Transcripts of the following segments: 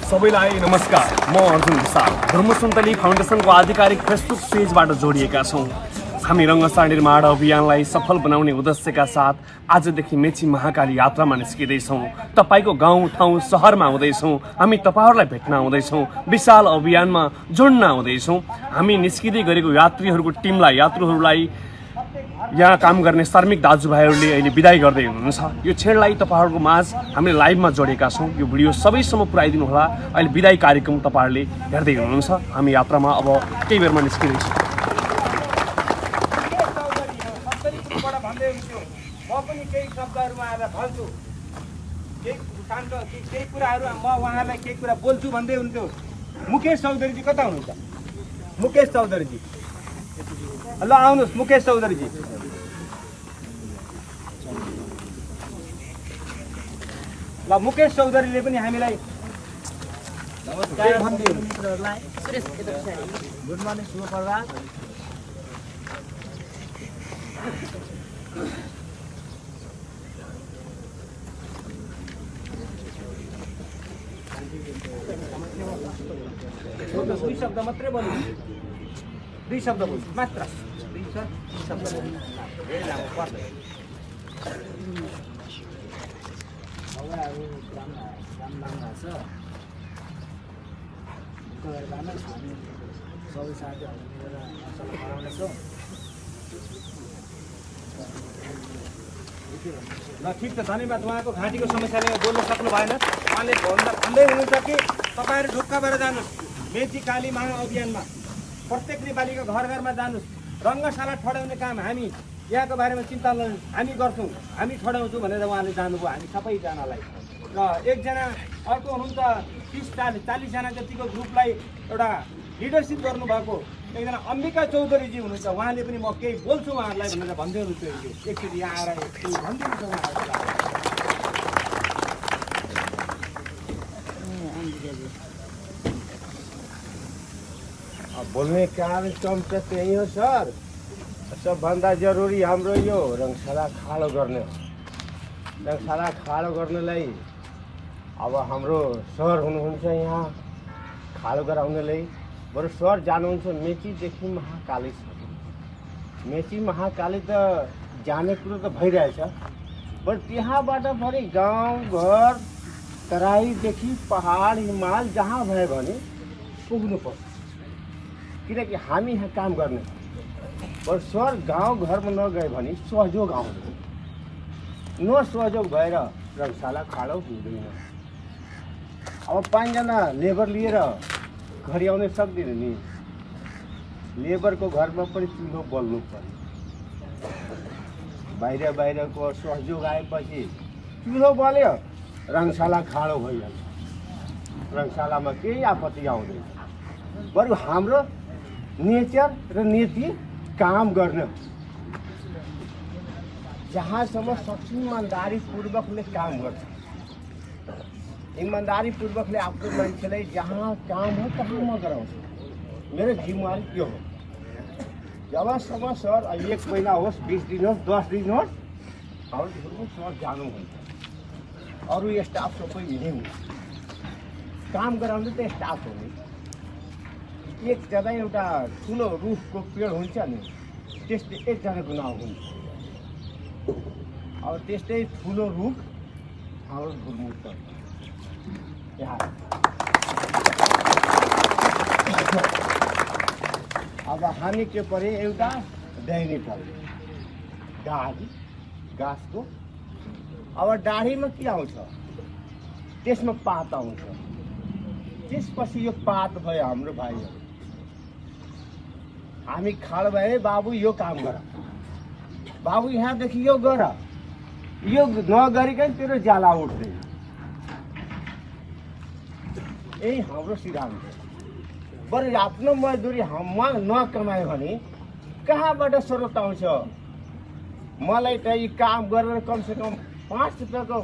सबैलाई नमस्कार। म अर्जुन विशाल। धर्मसन्तली फाउन्डेसनको आधिकारिक फेसबुक पेजबाट जोडिएका छौँ। हामी रङ्गशाला निर्माण अभियानलाई सफल बनाउने उद्देश्यका साथ आजदेखि मेची महाकाली यात्रामा निस्किँदैछौँ। तपाईँको गाउँ ठाउँ सहरमा आउँदैछौँ। हामी तपाईँहरूलाई भेट्न आउँदैछौँ। विशाल अभियानमा जोड्न आउँदैछौँ। हामी निस्किँदै गरेको यात्रुहरूलाई यहाँ काम गर्ने श्रमिक दाजुभाइहरूले अहिले बिदाई गर्दै हुनुहुन्छ। यो क्षणलाई तपाईँहरूको माझ हामीले लाइभमा जोडेका छौँ। यो भिडियो सबैसम्म पुर्याइदिनु होला। अहिले बिदाई कार्यक्रम तपाईँहरूले हेर्दै हुनुहुन्छ। हामी यात्रामा अब केही बेरमा निस्किँदैछौँ। म पनि केही शब्दहरूमा आएर भन्छु, केही कुराहरू म उहाँहरूलाई केही कुरा बोल्छु भन्दै हुन्थ्यो। मुकेश चौधरीजी कता हुनुहुन्छ? मुकेश चौधरीजी, ल आउनुहोस्। मुकेश चौधरीजी, ल मुकेश चौधरीले पनि हामीलाई नमस्कार भन्दै मित्रहरूलाई गुड मर्निङ, शुभ प्रभात। दुई शब्द मात्रै बोल्नु, दुई शब्द बोल्नु मात्र, दुई शब्द बोल्नु। धेरै लामो पर्दैन। सबै साथीहरू मिलेर असल गराउनेछौँ। ल ठिक छ, धन्यवाद। उहाँको घाँटीको समस्याले बोल्न सक्नु भएन। उहाँले भन्दै हुनुहुन्छ कि तपाईँहरू ढुक्काबाट जानुहोस्, मेची काली महा अभियानमा प्रत्येक नेपालीको घर घरमा जानुहोस्। रङ्गशाला ठडाउने काम हामी यहाँको बारेमा चिन्ता नलिनुहोस्, हामी गर्छौँ, हामी ठडाउँछौँ भनेर उहाँले जानुभयो हामी सबैजनालाई। र एकजना अर्को हुनुहुन्छ 30-40 जतिको ग्रुपलाई एउटा लिडरसिप गर्नुभएको एकजना अम्बिका चौधरीजी हुनुहुन्छ। उहाँले पनि म केही बोल्छु उहाँहरूलाई भनेर भन्दै हुनुहुन्छ। एकचोटि यहाँ आएर केही भनिदिनुहुन्छ उहाँहरूलाई। बोल्ने कार्यक्रम त त्यही हो सर। सबभन्दा जरुरी हाम्रो यो रङ्गशाला खाडो गर्ने हो। रङ्गशाला खाडो गर्नलाई अब हाम्रो सर हुनुहुन्छ यहाँ खाडो गराउनलाई। बरु सर जानुहुन्छ मेचीदेखि महाकालीसम्म। मेची महाकाली त जाने कुरो त भइरहेछ, बरु त्यहाँबाट फेरि गाउँ घर तराईदेखि पहाड हिमाल जहाँ भयो भने पुग्नुपर्छ, किनकि हामी यहाँ काम गर्ने। बरु सर गाउँ घरमा नगए भने सहयोग आउँदैन, नसहयोग भएर रङ्गशाला खाडो हुँदैन। अब 5 जना लेबर लिएर घरि आउन सक्दैन नि। लेबरको घरमा पनि चुलो बल्नु पर्यो। बाहिरको सहयोग आएपछि चुलो बल्यो, रङ्गशाला खाडो भइहाल्छ। रङ्गशालामा केही आपत्ति आउँदैन। बरु हाम्रो नेचर र नीति काम गर्ने, जहाँसम्म सक्छ इमान्दारीपूर्वकले काम गर्छ। इमान्दारीपूर्वकले आफ्नो मान्छेलाई जहाँ काम हो तहाँमा गराउँछ। मेरो जिम्मेवारी त्यो हो। जबसम्म सर 1 महिना होस्, 20 दिन होस्, 10 दिन होस्, हाम्रो सर जानुहुन्छ। अरू स्टाफ सबै हिँड्नु काम गराउने त स्टाफ हो नि। एकजना एउटा ठुलो रुखको पेड हुन्छ नि, त्यस्तै एकजनाको नाउँ हुन्छ। अब त्यस्तै ठुलो रुख हाम्रो गुरुमुख यहाँ। अब हामी के पऱ्यो, एउटा डाँडी पऱ्यो, डाँडी घाँसको। अब डाँडीमा के आउँछ, त्यसमा पात आउँछ। त्यसपछि यो पात भयो हाम्रो भाइहरू। हामी खाड भए बाबु यो काम गर, बाबु यहाँदेखि यो गर, यो नगरिकन तेरो ज्याला उठ्दैन। यही हाम्रो सिद्धान्त। बरु आफ्नो मजदुरी हम नकमायो भने कहाँबाट स्रोत आउँछ? मलाई त यी काम गरेर कमसेकम 5 रुपियाँको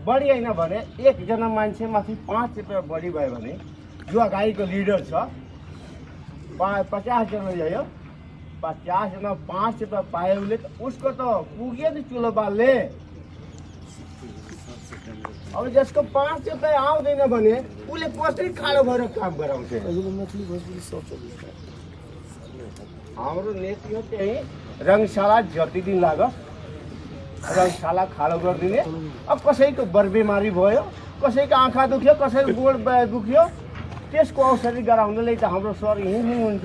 बढी होइन भने, एकजना मान्छेमाथि 5 रुपियाँ बढी भयो भने जो अगाडिको लिडर छ 50 जना ल्यायो, 50 जना 5 रुपियाँ पायो उसले त उसको त पुग्यो नि चुलो बाल्ने। अब जसको 5 रुपियाँ आउँदैन भने उसले कसरी खाडो भएर काम गराउँछ? हाम्रो नीति हो त्यही रङशाला जति दिन लागोस् रङशाला खाडो गरिदिने। अब कसैको बरबिमारी भयो, कसैको आँखा दुख्यो, कसैको गोड दुख्यो, त्यसको औषधि गराउनलाई त हाम्रो सर यहीँ हुनुहुन्छ।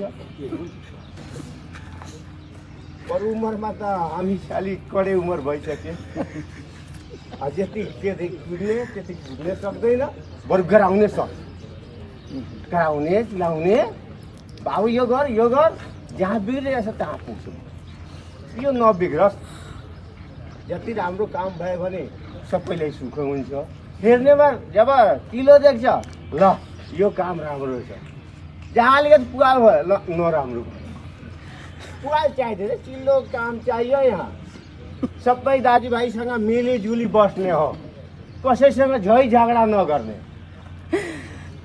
पर उमेरमा त हामी अलिक कडे उमेर भइसक्यो। जति कुद्ने त्यति कुद्ने सक्दैन, बरु गराउने सक्छ। गराउने चिलाउने बाबु यो गर जहाँ बिग्रेको छ त्यहाँ पुग्छु, यो नबिग्रोस्। जति राम्रो काम भयो भने सबैलाई सुख हुन्छ। हेर्नेमा जब किलो देख्छ ल यो काम राम्रो छ, जहाँ अलिकति पुवाल भयो ल नराम्रो भयो। पुवाल चाहिँदैन, चिल्लो काम चाहियो। यहाँ सबै दाजुभाइसँग मिलिजुली बस्ने हो, कसैसँग झै झगडा नगर्ने।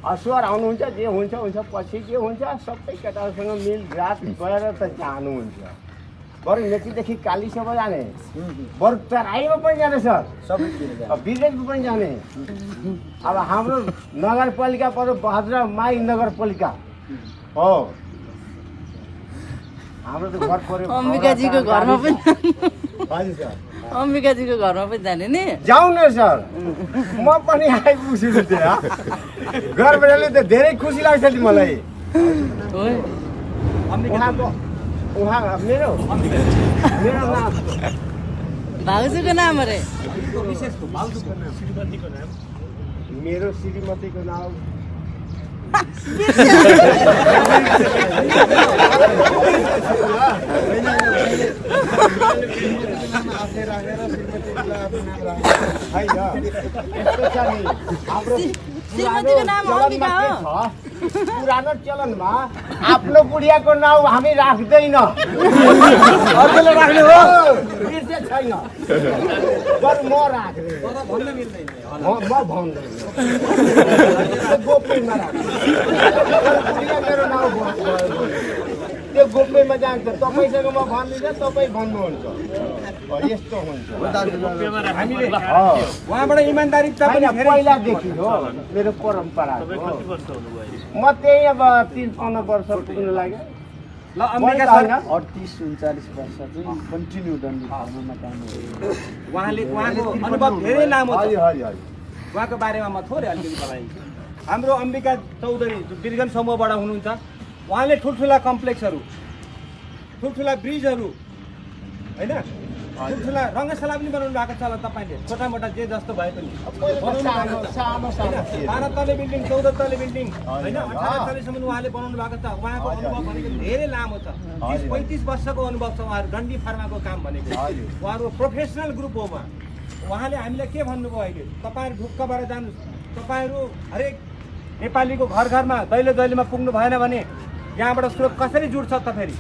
स्वर आउनुहुन्छ, जे हुन्छ हुन्छ, पछि के हुन्छ सबै केटाहरूसँग मिलघाट गरेर त जानुहुन्छ। बरु मेचीदेखि कालीसम्म जाने, बरु तराईमा पनि जाने सर, विदेशमा पनि जाने। अब हाम्रो नगरपालिका पर्यो भद्र माई नगरपालिका हो। हाम्रो त घर पर्यो अम्बिकाजीको घरमा पनि हजुर सर, अम्बिकाजीको घरमा पनि जाने नि। जाउँ न सर, म पनि आइपुग्छु त्यहाँ। घरबाटले त धेरै खुसी लाग्छ नि मलाई। उहाँ मेरो नाम भाउजूको नाम अरे मेरो श्रीमतीको नाम श्रीमतीको नाम अम्बिका हो। पुरानो चलनमा आफ्नो बुढियाको नाउँ हामी राख्दैन, अर्कोले राख्ने हो बिर्से छैन। बरु म राख्ने, म भन्दैन, गोप्यमा राख्ने। बुढिया मेरो नाउँ त्यो गोप्यमा जान्छ। तपाईँसँग म भन्दिनँ, तपाईँ भन्नुहुन्छ, यस्तो हुन्छ। हामीले उहाँबाट इमान्दारी तपाईँ पहिलादेखि हो मेरो परम्परा हो। म त्यही अब 53 वर्ष पुग्न लाग्यो। ल अम्बिका सर 38-39 वर्ष चाहिँ कन्टिन्यू डन्डी फार्ममा काम गर्यो। उहाँको अनुभव धेरै लामो छ। हजुर हजुर हजुर। उहाँको बारेमा म थोरै अलिकति बताइदिन्छु। हाम्रो अम्बिका चौधरी जो बिरगन समूहबाट हुनुहुन्छ, उहाँले ठुल्ठुला कम्प्लेक्सहरू, ठुल्ठुला ब्रिजहरू होइन, ठुल्ठुला रङ्गशाला पनि बनाउनु भएको छ होला तपाईँले। छोटा मोटा जे जस्तो भए पनि बाह्र तले बिल्डिङ, 14 तले बिल्डिङ होइन, 18 तलेसम्म उहाँले बनाउनु भएको छ। उहाँको अनुभव भनेको धेरै लामो छ। 30-35 वर्षको अनुभव छ उहाँहरू डन्डी फार्माको काम भनेको। उहाँहरूको प्रोफेसनल ग्रुप हो उहाँ। उहाँले हामीलाई के भन्नुभयो अहिले, तपाईँहरू ढुक्कबाट जानुहोस्, तपाईँहरू हरेक नेपालीको घर घरमा दैलो दैलोमा पुग्नु भएन भने यहाँबाट स्रोत कसरी जुड्छ त फेरि,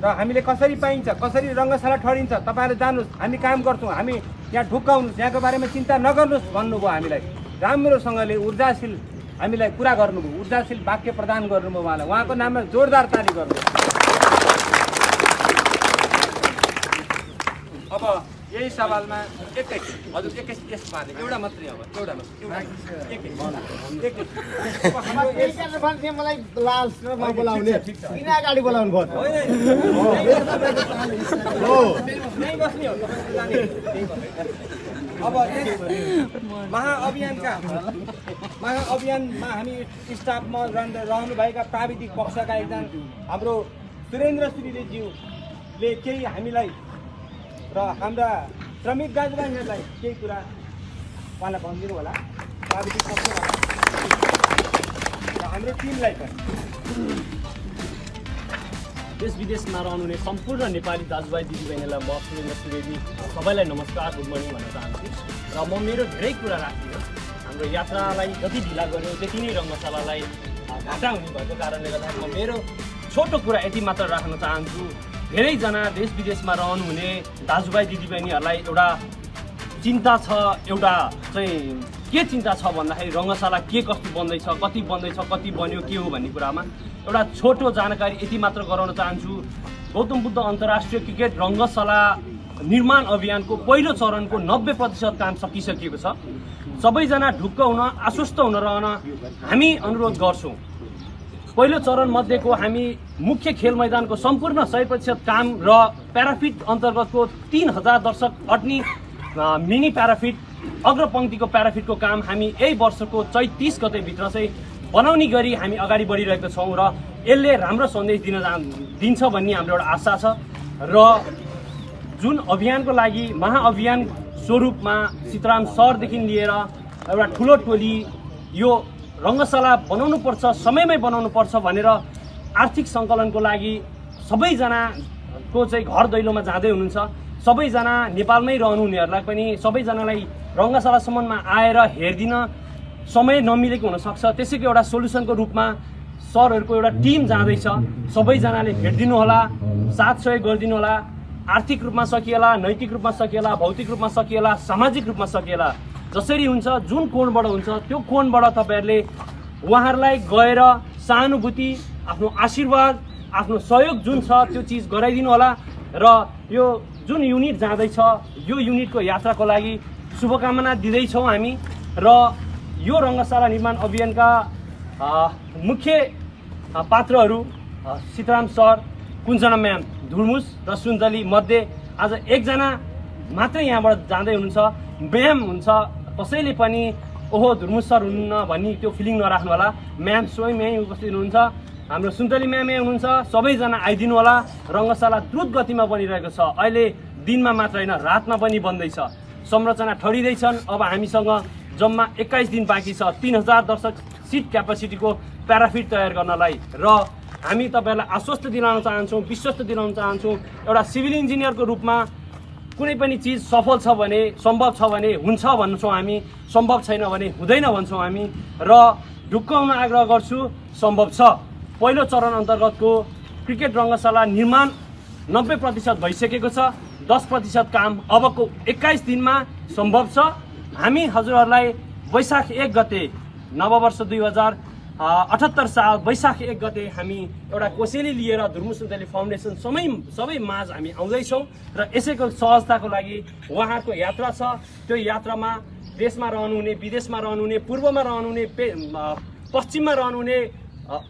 र हामीले कसरी पाइन्छ, कसरी रङ्गशाला ठहरिन्छ, तपाईँहरू जानुहोस्, हामी काम गर्छौँ, हामी यहाँ ढुक्क हुनुहोस्, यहाँको बारेमा चिन्ता नगर्नुहोस् भन्नुभयो हामीलाई। राम्रोसँगले ऊर्जाशील हामीलाई कुरा गर्नुभयो, ऊर्जाशील वाक्य प्रदान गर्नुभयो उहाँलाई। उहाँको नाममा जोरदार ताली गर्नु। अब यही सवालमा एकैछिन हजुर, यसमा एउटा मात्रै अब एउटा मात्रै मलाई लाल बोलाउने किन अगाडि बोलाउनु भयो? बस्ने हो। अब महाअभियानमा हामी स्टाफमा रहनुभएका प्राविधिक पक्षका एकजना हाम्रो सुरेन्द्र श्रीज्यूले केही हामीलाई र हाम्रा श्रमिक दाजुभाइहरूलाई केही कुरा उहाँलाई भनिदिनु होला, प्राविधिक पक्षबाट र हाम्रो टिमलाई पनि। देश विदेशमा रहनुहुने सम्पूर्ण नेपाली दाजुभाइ दिदीबहिनीलाई म सुरेन्द्र सुवेदी सबैलाई नमस्कार, गुड मर्निङ भन्न चाहन्छु। र म मेरो धेरै कुरा राख्दिनँ। हाम्रो यात्रालाई जति ढिला गऱ्यो त्यति नै रङ्गशालालाई घाटा हुने भएको कारणले गर्दा म मेरो छोटो कुरा यति मात्र राख्न चाहन्छु। धेरैजना देश विदेशमा रहनुहुने दाजुभाइ दिदीबहिनीहरूलाई एउटा चिन्ता छ, एउटा चाहिँ के चिन्ता छ भन्दाखेरि रङ्गशाला के कस्तो बन्दैछ, कति बन्दैछ, कति बन्यो, के हो भन्ने कुरामा एउटा छोटो जानकारी यति मात्र गराउन चाहन्छु। गौतम बुद्ध अन्तर्राष्ट्रिय क्रिकेट रङ्गशाला निर्माण अभियानको पहिलो चरणको 90% काम सकिसकेको छ। सबैजना ढुक्क हुन, आश्वस्त हुन रहन हामी अनुरोध गर्छौँ। पहिलो चरण मध्येको हामी मुख्य खेल मैदानको सम्पूर्ण 100% काम र प्याराफिट अन्तर्गतको 3000 दर्शक अट्नी मिनी प्याराफिट अग्रपङ्क्तिको प्याराफिटको काम हामी यही वर्षको चैत 30 गतेभित्र चाहिँ बनाउने गरी हामी अगाडि बढिरहेका छौँ र यसले राम्रो सन्देश दिन्छ भन्ने हाम्रो एउटा आशा छ। र जुन अभियानको लागि महाअभियान स्वरूपमा सीताराम सरदेखि लिएर एउटा ठुलो टोली यो रङ्गशाला बनाउनुपर्छ, समयमै बनाउनुपर्छ भनेर आर्थिक सङ्कलनको लागि सबैजनाको चाहिँ घर दैलोमा जाँदै हुनुहुन्छ। सबैजना नेपालमै रहनुहुनेहरूलाई पनि सबैजनालाई रङ्गशालासम्ममा आएर हेरिदिन समय नमिलेको हुनसक्छ। त्यसैको एउटा सोल्युसनको रूपमा सरहरूको एउटा टिम जाँदैछ। सबैजनाले हेरिदिनु होला, साथ सहयोग गरिदिनु होला। आर्थिक रूपमा सकिएला, नैतिक रूपमा सकिएला, भौतिक रूपमा सकिएला, सामाजिक रूपमा सकिएला, जसरी हुन्छ जुन कोणबाट हुन्छ त्यो कोणबाट तपाईँहरूले उहाँहरूलाई गएर सहानुभूति, आफ्नो आशीर्वाद, आफ्नो सहयोग जुन छ त्यो चिज गराइदिनु होला। र यो जुन युनिट जाँदैछ यो युनिटको यात्राको लागि शुभकामना दिँदैछौँ हामी। र यो रङ्गशाला निर्माण अभियानका मुख्य पात्रहरू सीताराम सर, कुञ्जना म्याम, धुर्मुस र सुन्तली मध्ये आज एकजना मात्रै यहाँबाट जाँदै हुनुहुन्छ। म्याम हुन्छ, कसैले पनि ओहो धुर्मुस सर हुनुहुन्न भन्ने त्यो फिलिङ नराख्नु होला। म्याम स्वयं यहीँ उपस्थित हुनुहुन्छ, हाम्रो सुन्तली म्याम यहीँ हुनुहुन्छ। सबैजना आइदिनु होला। रङ्गशाला द्रुत गतिमा बनिरहेको छ। अहिले दिनमा मात्र होइन, रातमा पनि बन्दैछ। संरचना ठडिँदैछन्। अब हामीसँग जम्मा 21 दिन बाँकी छ 3000 दर्शक सिट क्यापासिटीको प्याराफिट तयार गर्नलाई। र हामी तपाईँहरूलाई आश्वस्त दिलाउन चाहन्छौँ, विश्वस्त दिलाउन चाहन्छौँ। एउटा सिभिल इन्जिनियरको रूपमा कुनै पनि चिज सफल छ भने, सम्भव छ भने हुन्छ भन्छौँ हामी, सम्भव छैन भने हुँदैन भन्छौँ हामी। र ढुक्क हुन आग्रह गर्छु, सम्भव छ। पहिलो चरण अन्तर्गतको क्रिकेट रङ्गशाला निर्माण 90% भइसकेको छ। 10% काम अबको 21 दिनमा सम्भव छ। हामी हजुरहरूलाई वैशाख 1 गते नववर्ष 2078 साल वैशाख 1 गते हामी एउटा कोसेली लिएर धुर्मुस सुन्तली फाउन्डेसन सबै माझ हामी आउँदैछौँ। र यसैको सहजताको लागि उहाँहरूको यात्रा छ। त्यो यात्रामा देशमा रहनुहुने, विदेशमा रहनुहुने, पूर्वमा रहनुहुने, पश्चिममा रहनुहुने,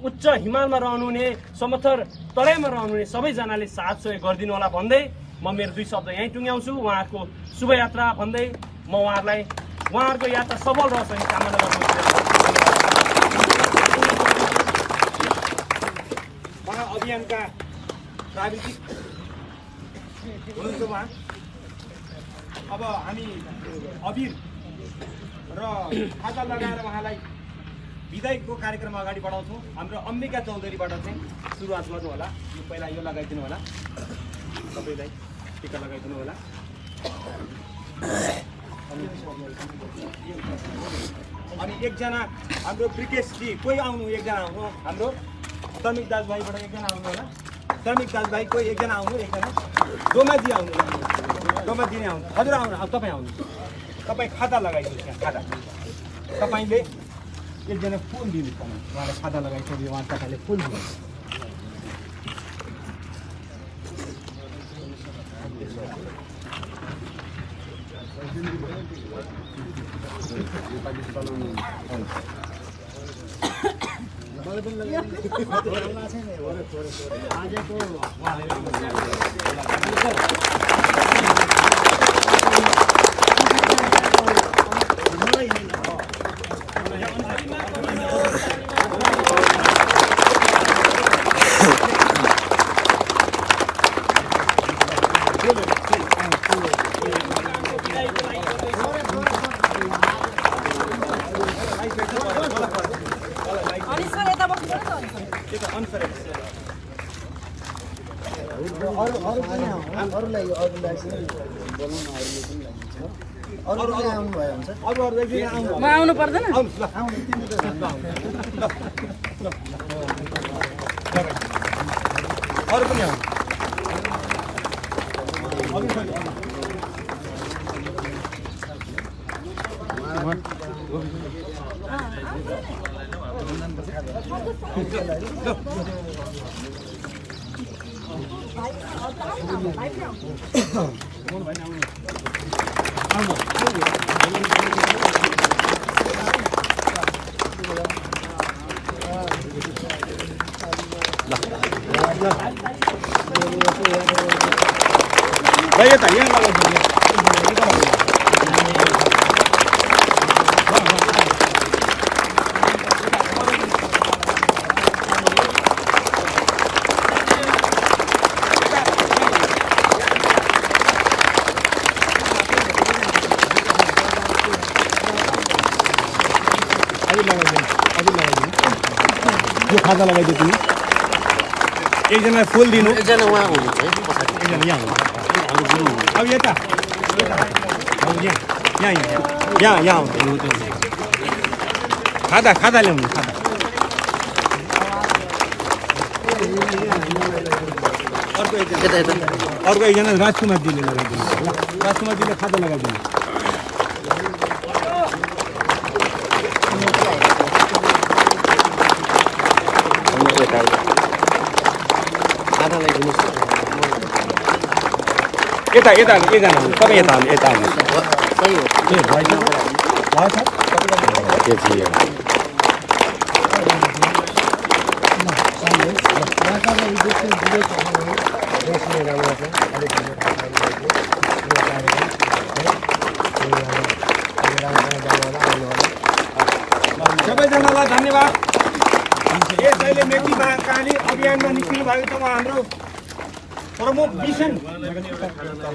उच्च हिमालमा रहनुहुने, समथर तराईमा रहनुहुने सबैजनाले साथ सहयोग गरिदिनु होला भन्दै म मेरो 2 शब्द यहीँ टुङ्ग्याउँछु। उहाँहरूको शुभयात्रा भन्दै म उहाँहरूको यात्रा सफल रहोस् भन्ने कामना गर्छु। महाअभियानका प्राविधिक हुनुहुन्छ उहाँ। अब हामी अबिर र खाता लगाएर उहाँलाई विदाईको कार्यक्रम अगाडि बढाउँछौँ। हाम्रो अम्बिका चौधरीबाट चाहिँ सुरुवात गर्नु होला। यो पहिला यो लगाइदिनु होला, सबैलाई टिका लगाइदिनु होला। अनि एकजना हाम्रो ब्रिकेशजी कोही आउनु, एकजना आउनु। हाम्रो श्रमिक दाजुभाइबाट एकजना आउनु होला। श्रमिक दाजुभाइ कोही एकजना आउनु, एकजना डोमाजी आउनु, डोमाजी नै आउनु। हजुर आउनु, अब तपाईँ आउनु। तपाईँ खाता लगाइदिनुहोस् यहाँ, खाता। तपाईँले एकजना फुल दिनुहोस्, उहाँलाई खाता लगाइसक्यो, उहाँ तपाईँले फुल दिनुहोस्। म आउनु पर्दैन? अरू पनि आउनु। ल यता यहाँ लगाइदिनु यो खाजा लगाइदियो तिमी एकजनालाई फुल दिनु एकजना उहाँ हुनुहुन्छ है पछाडि एकजना यहाँ हुनु अब यता अब यहाँ आउँछ खादा ल्याउनु खादा अर्को एकजना राजकुमार दिदीले लगाइदिनु ल राजकुमार दिदीले खादा लगाइदिनु यता एकजना तपाईँ यता सही हो सबैजनालाई धन्यवाद यसैले मेची महाकाली अभियानमा निस्किनु भएको छ हाम्रो प्रमुख मिसन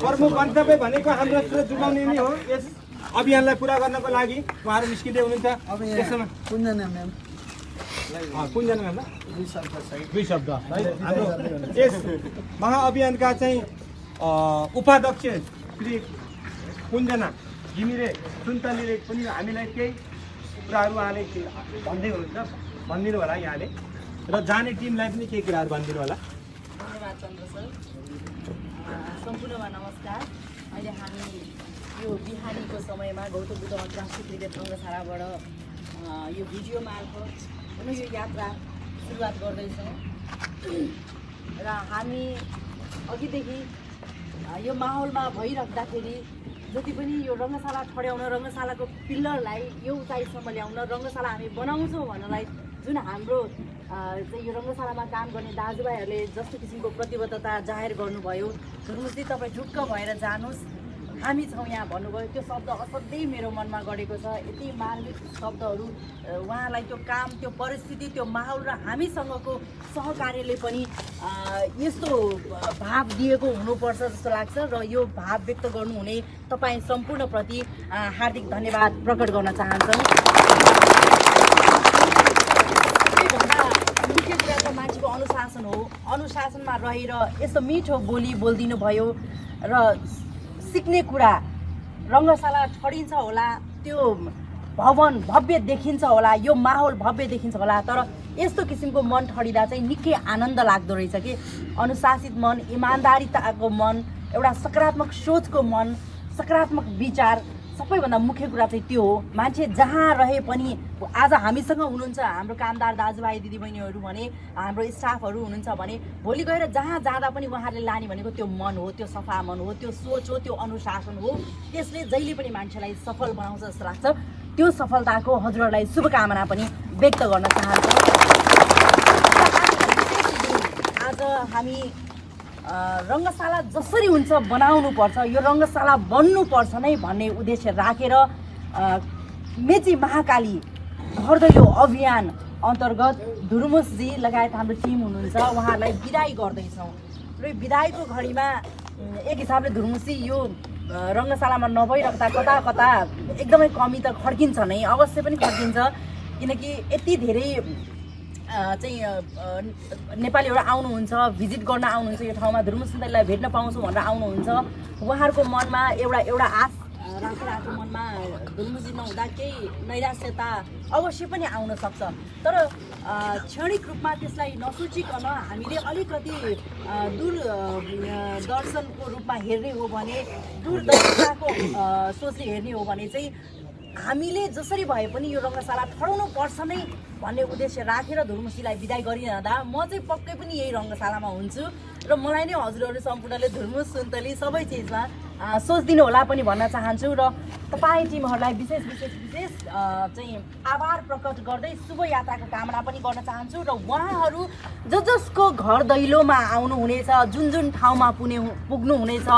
प्रमुख गन्तव्य भनेको हाम्रो स्रोत जुटाउने नै हो यस अभियानलाई पुरा गर्नको लागि उहाँहरू निस्किँदै हुनुहुन्छ त्यसमा कुनजना म्याम कुनजना भन्दा दुई शब्द हाम्रो यस महाअभियानका चाहिँ उपाध्यक्ष श्री कुञ्जना घिमिरे सुन्तलीले पनि हामीलाई केही कुराहरू उहाँले भन्दै हुनुहुन्छ भनिदिनु होला यहाँले र जाने टिमलाई पनि केही कुराहरू भनिदिनु होला धन्यवाद चन्द्र सर सम्पूर्णमा नमस्कार अहिले हामी यो बिहानीको समयमा गौतम बुद्ध अन्तर्राष्ट्रिय क्रिकेट रङ्गशालाबाट यो भिडियो मार्फत यो यात्रा सुरुवात गर्दैछौँ र हामी अघिदेखि यो माहौलमा भइराख्दाखेरि जति पनि यो रङ्गशाला ठड्याउन रङ्गशालाको पिल्लरलाई यो उचाइसम्म ल्याउन रङ्गशाला हामी बनाउँछौँ भन्नलाई जुन हाम्रो चाहिँ यो रङ्गशालामा काम गर्ने दाजुभाइहरूले जस्तो किसिमको प्रतिबद्धता जाहेर गर्नुभयो धुर्मुसी तपाईँ ढुक्क भएर जानुहोस् हामी छौँ यहाँ भन्नुभयो त्यो शब्द असाध्यै मेरो मनमा गढेको छ यति मार्मिक शब्दहरू उहाँलाई त्यो काम त्यो परिस्थिति त्यो माहौल र हामीसँगको सहकार्यले पनि यस्तो भाव दिएको हुनुपर्छ जस्तो लाग्छ र यो भाव व्यक्त गर्नुहुने तपाईँ सम्पूर्णप्रति हार्दिक धन्यवाद प्रकट गर्न चाहन्छौँ मुख्य कुरा त मान्छेको अनुशासन हो अनुशासनमा रहेर यस्तो मिठो बोली बोलिदिनु भयो र सिक्ने कुरा रङ्गशाला ठडिन्छ होला त्यो भवन भव्य देखिन्छ होला यो माहौल भव्य देखिन्छ होला तर यस्तो किसिमको मन ठडिँदा चाहिँ निकै आनन्द लाग्दो रहेछ कि अनुशासित मन इमान्दारिताको मन एउटा सकारात्मक सोचको मन सकारात्मक विचार सबैभन्दा मुख्य कुरा चाहिँ त्यो हो मान्छे जहाँ रहे पनि आज हामीसँग हुनुहुन्छ हाम्रो कामदार दाजुभाइ दिदीबहिनीहरू भने हाम्रो स्टाफहरू हुनुहुन्छ भने भोलि गएर जहाँ जाँदा पनि उहाँहरूले लाने भनेको त्यो मन हो त्यो सफा मन हो त्यो सोच हो त्यो अनुशासन हो त्यसले जहिले पनि मान्छेलाई सफल बनाउँछ जस्तो लाग्छ त्यो सफलताको हजुरहरूलाई शुभकामना पनि व्यक्त गर्न चाहन्छु आज हामी रङ्गशाला जसरी हुन्छ बनाउनुपर्छ यो रङ्गशाला बन्नुपर्छ नै भन्ने उद्देश्य राखेर मेची महाकाली घर दैलो अभियान अन्तर्गत धुर्मुसजी लगायत हाम्रो टिम हुनुहुन्छ उहाँहरूलाई बिदाई गर्दैछौँ र बिदाईको घडीमा एक हिसाबले धुर्मुसी यो रङ्गशालामा नभइराख्दा कता कता एकदमै कमी त खड्किन्छ नै अवश्य पनि खड्किन्छ किनकि यति धेरै चाहिँ नेपालीहरू आउनुहुन्छ भिजिट गर्न आउनुहुन्छ यो ठाउँमा धुर्मुस सुन्तलीलाई भेट्न पाउँछु भनेर आउनुहुन्छ उहाँहरूको मनमा एउटा आश राखेर आफ्नो मनमा धुर्मुसजी नहुँदा केही नैराश्यता अवश्य पनि आउन सक्छ तर क्षणिक रूपमा त्यसलाई नसोचिकन हामीले अलिकति दूरदर्शनको रूपमा हेर्ने हो भने दूरदर्शनको सोचले हेर्ने हो भने चाहिँ हामीले जसरी भए पनि यो रङ्गशाला ठडाउनु पर्छ नै भन्ने उद्देश्य राखेर धुर्मुसीलाई बिदाई गरिरहँदा म चाहिँ पक्कै पनि यही रङ्गशालामा हुन्छु र मलाई नै हजुरहरू सम्पूर्णले धुर्मुस सुन्तली सबै चिजमा सोचिदिनु होला पनि भन्न चाहन्छु र तपाईँ टिमहरूलाई विशेष चाहिँ आभार प्रकट गर्दै शुभ यात्राको कामना पनि गर्न चाहन्छु र उहाँहरू जसको घर दैलोमा आउनुहुनेछ जुन ठाउँमा पुग्नुहुनेछ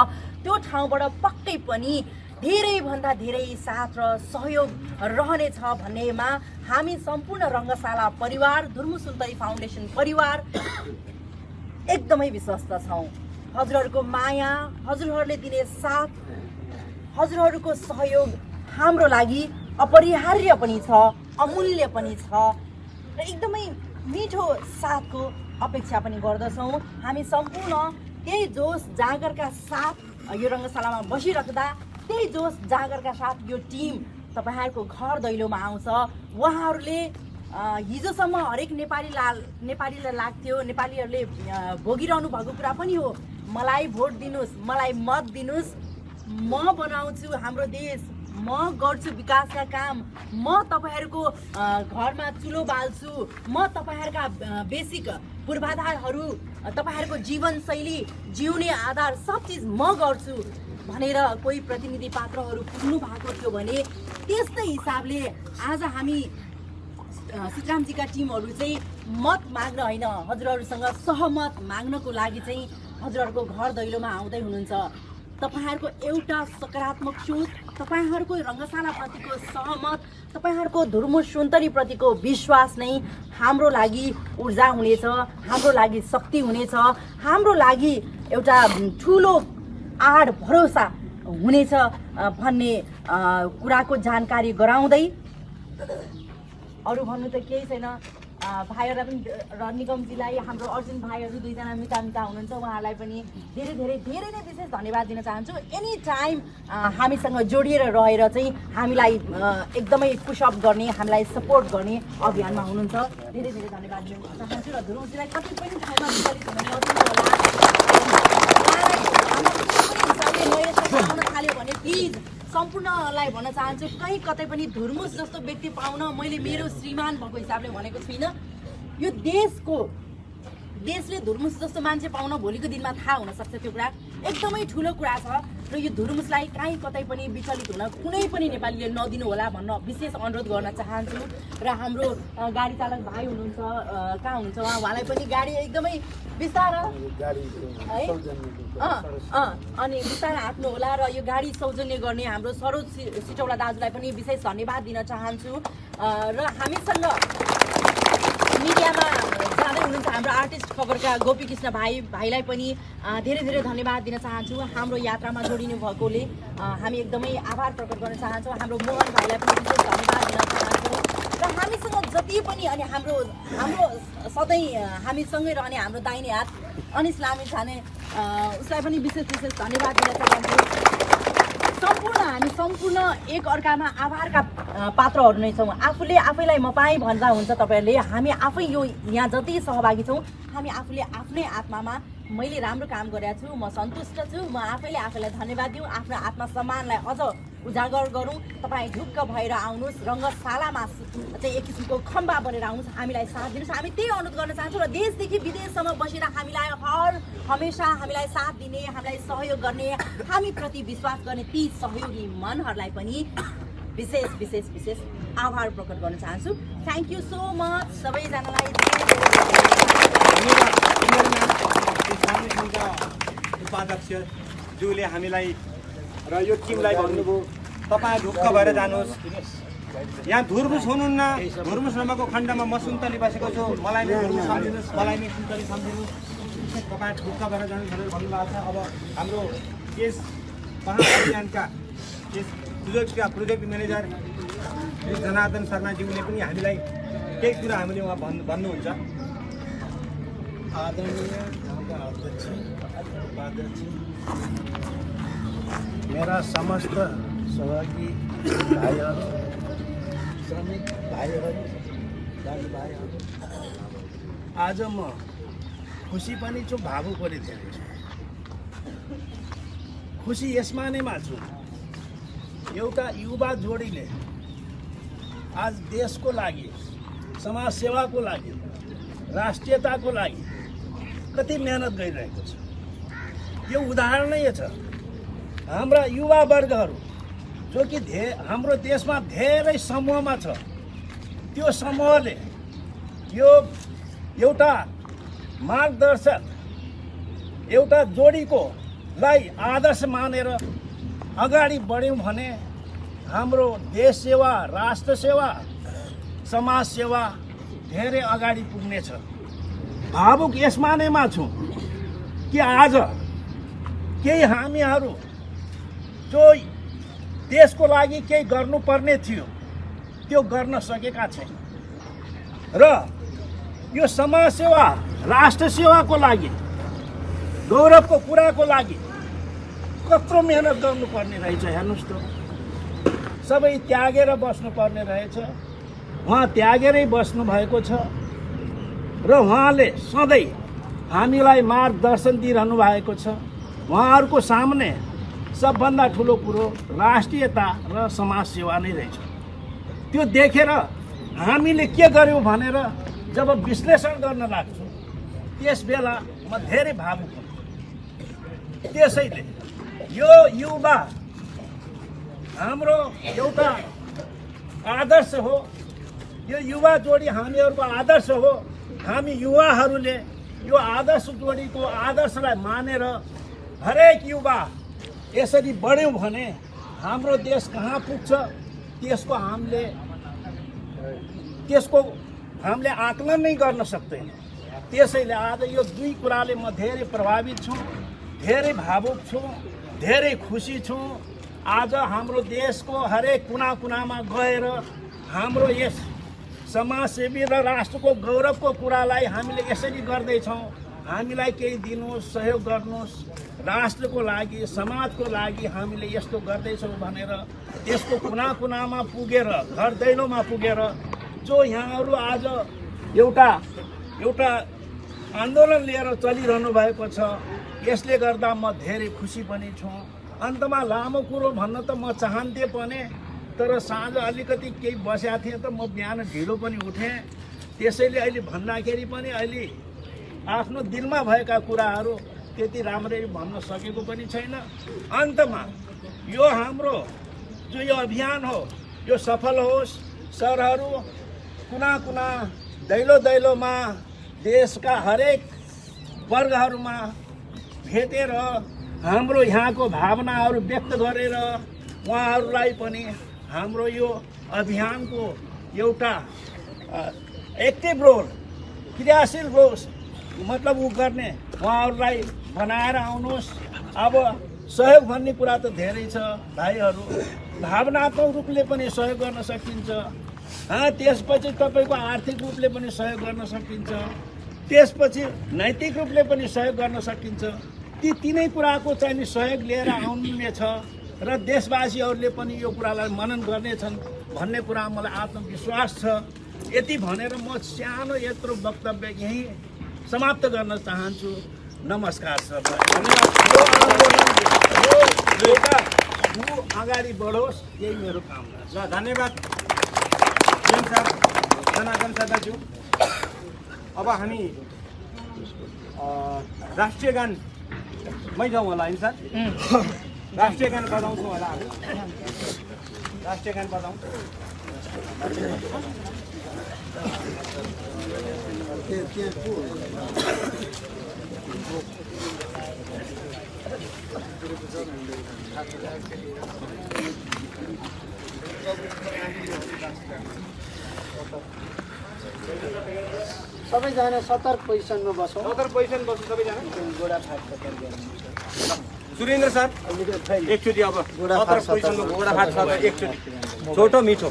त्यो ठाउँबाट पक्कै पनि धेरैभन्दा धेरै साथ र सहयोग रहनेछ भन्नेमा हामी सम्पूर्ण रङ्गशाला परिवार धुर्मुस सुन्तली फाउन्डेसन परिवार एकदमै विश्वस्त छौँ। हजुरहरूको माया, हजुरहरूले दिने साथ, हजुरहरूको सहयोग हाम्रो लागि अपरिहार्य पनि छ, अमूल्य पनि छ र एकदमै मिठो साथको अपेक्षा पनि गर्दछौँ। हामी सम्पूर्ण त्यही जोस जागरका साथ यो रङ्गशालामा बसिराख्दा त्यही जोस जागरका साथ यो टिम तपाईँहरूको घर दैलोमा आउँछ। उहाँहरूले हिजोसम्म हरेक नेपालीलाई लाग्थ्यो, नेपालीहरूले भोगिरहनु भएको कुरा पनि हो, मलाई भोट दिनुहोस्, मलाई मत दिनुहोस्, म बनाउँछु हाम्रो देश, म गर्छु विकासका काम, म तपाईँहरूको घरमा चुलो बाल्छु, म तपाईँहरूका बेसिक पूर्वाधारहरू, तपाईँहरूको जीवनशैली, जिउने आधार सब चिज म गर्छु भनेर कोही प्रतिनिधि पात्रहरू पुग्नु भएको थियो भने त्यस्तै हिसाबले आज हामी सीतारामजीका टिमहरू चाहिँ मत माग्न होइन, हजुरहरूसँग सहमत माग्नको लागि चाहिँ हजुरहरूको घर दैलोमा आउँदै हुनुहुन्छ। तपाईँहरूको एउटा सकारात्मक सोच, तपाईँहरूको रङ्गशालाप्रतिको सहमत, तपाईँहरूको धुर्मुस सुन्तलीप्रतिको विश्वास नै हाम्रो लागि ऊर्जा हुनेछ, हाम्रो लागि शक्ति हुनेछ, हाम्रो लागि एउटा ठुलो आड भरोसा हुनेछ भन्ने कुराको जानकारी गराउँदै अरू भन्नु त केही छैन। भाइहरूलाई पनि र निगमजीलाई, हाम्रो अर्जुन भाइहरू दुईजना मिता हुनुहुन्छ, उहाँहरूलाई पनि धेरै नै विशेष धन्यवाद दिन चाहन्छु। एनी टाइम हामीसँग जोडिएर रहेर चाहिँ हामीलाई एकदमै पुसअप गर्ने, हामीलाई सपोर्ट गर्ने अभियानमा हुनुहुन्छ। धेरै धन्यवाद दिन चाहन्छु र धुर्मुसजीलाई कति पनि ठाउँमा विचलित हुन नदिनु होला। आउन थाल्यो भने प्लिज सम्पूर्णलाई भन्न चाहन्छु, कहीँ कतै पनि धुर्मुस जस्तो व्यक्ति पाउन मैले मेरो श्रीमान भएको हिसाबले भनेको छुइनँ। यो देशले धुर्मुस जस्तो मान्छे पाउन भोलिको दिनमा थाहा हुनसक्छ, त्यो कुरा एकदमै ठुलो कुरा छ र यो धुर्मुसलाई कहीँ कतै पनि विचलित हुन कुनै पनि नेपालीले नदिनु होला भन्न विशेष अनुरोध गर्न चाहन्छु। र हाम्रो गाडी चालक भाइ हुनुहुन्छ, कहाँ हुनुहुन्छ उहाँलाई पनि गाडी एकदमै बिस्तारो है अनि बिस्तारै हाँक्नु होला र यो गाडी सौजन्य गर्ने हाम्रो सरोज सिटौला दाजुलाई पनि विशेष धन्यवाद दिन चाहन्छु। र हामीसँग मिडियामा जाँदै हुनुहुन्छ हाम्रो आर्टिस्ट खबरका गोपीकृष्ण भाइलाई पनि धेरै धन्यवाद दिन चाहन्छु। हाम्रो यात्रामा जोडिनु भएकोले हामी एकदमै आभार प्रकट गर्न चाहन्छौँ। हाम्रो मोहन भाइलाई पनि विशेष धन्यवाद दिन चाहन्छौँ। र हामीसँग जति पनि अनि हाम्रो सधैँ हामीसँगै रहने हाम्रो दाहिने हात अनिस लामी छाने उसलाई पनि विशेष धन्यवाद दिन चाहन्छु। हामी सम्पूर्ण एक अर्कामा आभारका पात्रहरू नै छौँ। आफैलाई म पाएँ भन्दा हुन्छ तपाईँहरूले, हामी आफै यो यहाँ जति सहभागी छौँ हामी आफूले आफ्नै आत्मामा मैले राम्रो काम गरेको छु, म सन्तुष्ट छु, म आफैलाई धन्यवाद दिउँ, आफ्नो आत्मसम्मानलाई अझ उजागर गरौँ। तपाईँ ढुक्क भएर आउनुहोस्, रङ्गशालामा चाहिँ एक किसिमको खम्बा बनेर आउनुहोस्, हामीलाई साथ दिनुहोस्। हामी त्यही अनुरोध गर्न चाहन्छौँ र देशदेखि विदेशसम्म बसेर हामीलाई हमेसा हामीलाई साथ दिने, हामीलाई सहयोग गर्ने, हामीप्रति विश्वास गर्ने ती सहयोगी मनहरूलाई पनि विशेष आभार प्रकट गर्न चाहन्छु। थ्याङ्क यू सो मच सबैजनालाई। उपाध्यक्षज्यूले हामीलाई र यो टिमलाई भन्नुभयो तपाईँ ढुक्क भएर जानुहोस्, यहाँ धुर्मुस हुनुहुन्न, धुर्मुस नभएको खण्डमा म सुन्तली बसेको छु, मलाई नै धुर्मुस सम्झिनुहोस्, मलाई नै सुन्तली सम्झिनुहोस्, तपाईँ ढुक्क भएर जानुहोस् भनेर भन्नुभएको छ। अब हाम्रो यस महाअभियानका प्रोजेक्ट म्यानेजर जनार्दन शर्माज्यूले पनि हामीलाई केही कुरा हामीले उहाँ भन्नुहुन्छ। आदरणीय अध्यक्ष, उपाध्यक्ष, मेरा समस्त सहयोगी भाइहरू, श्रमिक भाइहरू, दाजुभाइहरू, आज म खुसी पनि छु, भावुक पनि धेरै छु। खुसी यसमा नै छु, एउटा युवा जोडीले आज देशको लागि, समाज सेवाको लागि, राष्ट्रियताको लागि कति मेहनत गरिरहेको छ। यो उदाहरणै छ। हाम्रा युवा वर्गहरू जो कि हाम्रो देशमा धेरै समूहमा छ, त्यो समूहले यो एउटा मार्गदर्शक, एउटा जोडीको लाई आदर्श मानेर अगाडि बढ्यौँ भने हाम्रो देश सेवा, राष्ट्र सेवा, समाज सेवा धेरै अगाडि पुग्नेछ। भावुक यस मानेमा छु कि आज केही हामीहरू जो देशको लागि केही गर्नुपर्ने थियो त्यो गर्न सकेका छैन र यो समाज सेवा, राष्ट्र सेवाको लागि, गौरवको कुराको लागि कत्रो मेहनत गर्नुपर्ने रहेछ। हेर्नुहोस् त, सबै त्यागेर बस्नुपर्ने रहेछ। उहाँ त्यागेरै बस्नु भएको छ र उहाँले सधैँ हामीलाई मार्गदर्शन दिइरहनु भएको छ। उहाँहरूको सामने सबभन्दा ठुलो कुरो राष्ट्रियता र समाज सेवा नै रहेछ। त्यो देखेर हामीले के गर्यौँ भनेर जब विश्लेषण गर्न लाग्छु त्यस बेला म धेरै भावुक हुन्छु। त्यसैले यो युवा हाम्रो एउटा आदर्श हो। यो युवा जोडी हामीहरूको आदर्श हो। हामी युवाहरूले यो आदर्श जोडीको आदर्शलाई मानेर हरेक युवा यसरी बढ्यौँ भने हाम्रो देश कहाँ पुग्छ त्यसको हामीले आकलन नै गर्न सक्दैन। त्यसैले आज यो दुई कुराले म धेरै प्रभावित छु, धेरै भावुक छु, धेरै खुसी छु। आज हाम्रो देशको हरेक कुना कुनामा गएर हाम्रो यस समाजसेवी र राष्ट्रको गौरवको कुरालाई हामीले यसरी गर्दैछौँ। हामीलाई केही दिनुहोस्, सहयोग गर्नुहोस्, राष्ट्रको लागि, समाजको लागि हामीले यस्तो गर्दैछौँ भनेर त्यसको कुना कुनामा पुगेर, घर दैलोमा पुगेर जो यहाँहरू आज एउटा आन्दोलन लिएर चलिरहनु भएको छ, यसले गर्दा म धेरै खुसी पनि छु। अन्तमा लामो कुरो भन्न त म चाहन्थेँ पनि, तर साँझ अलिकति केही बसेको थिएँ त म बिहान ढिलो पनि उठेँ। त्यसैले अहिले भन्दाखेरि पनि अहिले आफ्नो दिलमा भएका कुराहरू त्यति राम्ररी भन्न सकेको पनि छैन। अन्तमा यो हाम्रो जो यो अभियान हो यो सफल होस्। सरहरू कुना कुना, दैलो दैलोमा, देशका हरेक वर्गहरूमा भेटेर हाम्रो यहाँको भावनाहरू व्यक्त गरेर उहाँहरूलाई पनि हाम्रो यो अभियानको एउटा एक्टिभ रोल, क्रियाशील रोल मतलब ऊ गर्ने उहाँहरूलाई बनाएर आउनुहोस्। अब सहयोग भन्ने कुरा त धेरै छ भाइहरू, भावनात्मक रूपले पनि सहयोग गर्न सकिन्छ। त्यसपछि तपाईँको आर्थिक रूपले पनि सहयोग गर्न सकिन्छ, त्यसपछि नैतिक रूपले पनि सहयोग गर्न सकिन्छ। ती तिनै कुराको चाहिँ नि सहयोग लिएर आउनेछ र देशवासीहरूले पनि यो कुरालाई मनन गर्नेछन् भन्ने कुरा मलाई आत्मविश्वास छ। यति भनेर म सानो यत्रो वक्तव्य यहीँ समाप्त गर्न चाहन्छु। नमस्कार सबैलाई। अगाडि बढोस्, यही मेरो कामना छ। धन्यवाद जनार्दन दाजु। अब हामी राष्ट्रिय गानमै जाउँ होला है सर। राष्ट्रिय गान बजाउँछौँ होला हामी। राष्ट्रिय गान बजाउँ। सबैजना सतर्क पोजिसनमा बसौँ। सतर्क पोजिसन बस्नु सबैजना। गोडा फाट गर्नु। सुरेन्द्र सर एकचोटि अब सतर्क पोजिसनमा घोडा फाट छ एकचोटि छोटो मिठो